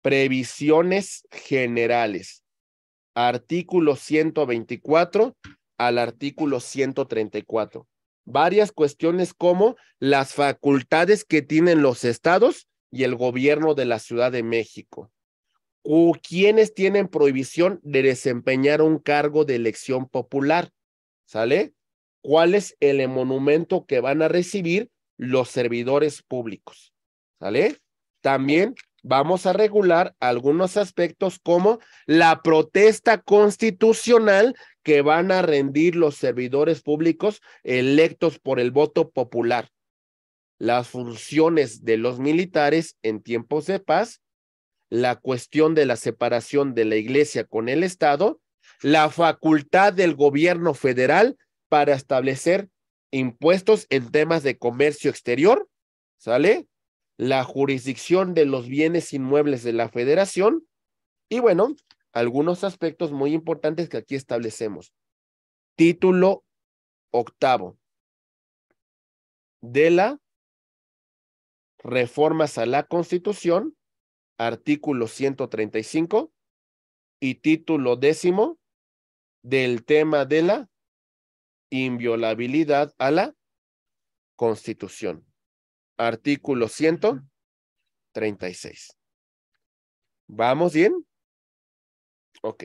Previsiones generales. Artículo 124 al artículo 134. Varias cuestiones como las facultades que tienen los estados y el gobierno de la Ciudad de México. ¿Quiénes tienen prohibición de desempeñar un cargo de elección popular? ¿Sale? ¿Cuál es el monumento que van a recibir los servidores públicos? ¿Sale? También vamos a regular algunos aspectos como la protesta constitucional que van a rendir los servidores públicos electos por el voto popular, las funciones de los militares en tiempos de paz, la cuestión de la separación de la iglesia con el Estado, la facultad del gobierno federal para establecer impuestos en temas de comercio exterior, ¿sale? La jurisdicción de los bienes inmuebles de la federación y bueno, algunos aspectos muy importantes que aquí establecemos. Título 8 de la reformas a la Constitución, artículo 135 y título 10 del tema de la inviolabilidad a la Constitución. Artículo 136. ¿Vamos bien? Ok.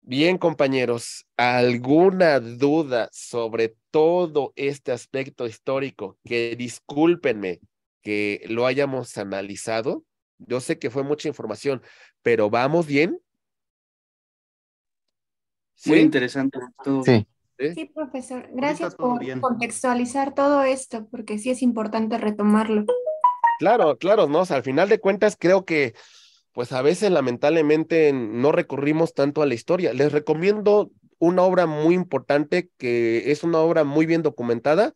Bien, compañeros, ¿alguna duda sobre todo este aspecto histórico? Que discúlpenme que lo hayamos analizado. Yo sé que fue mucha información, pero ¿vamos bien? Muy ¿Sí? interesante todo. Sí. ¿Sí? Sí, profesor. Ahorita Gracias todo por bien. contextualizar todo esto, porque sí es importante retomarlo. Claro, claro, ¿no? O sea, al final de cuentas creo que pues a veces lamentablemente no recurrimos tanto a la historia. Les recomiendo una obra muy importante que es una obra muy bien documentada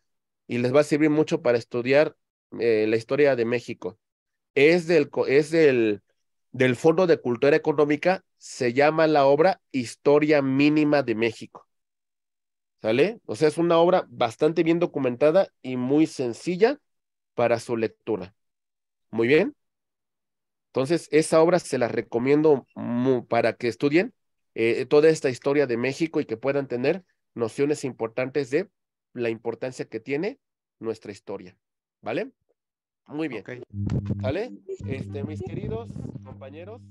y les va a servir mucho para estudiar la historia de México. Del Fondo de Cultura Económica, se llama la obra Historia Mínima de México. ¿Sale? O sea, es una obra bastante bien documentada y muy sencilla para su lectura. Muy bien. Entonces, esa obra se la recomiendo para que estudien toda esta historia de México y que puedan tener nociones importantes de la importancia que tiene nuestra historia. ¿Vale? Muy bien. Ok. ¿Sale? Mis queridos compañeros.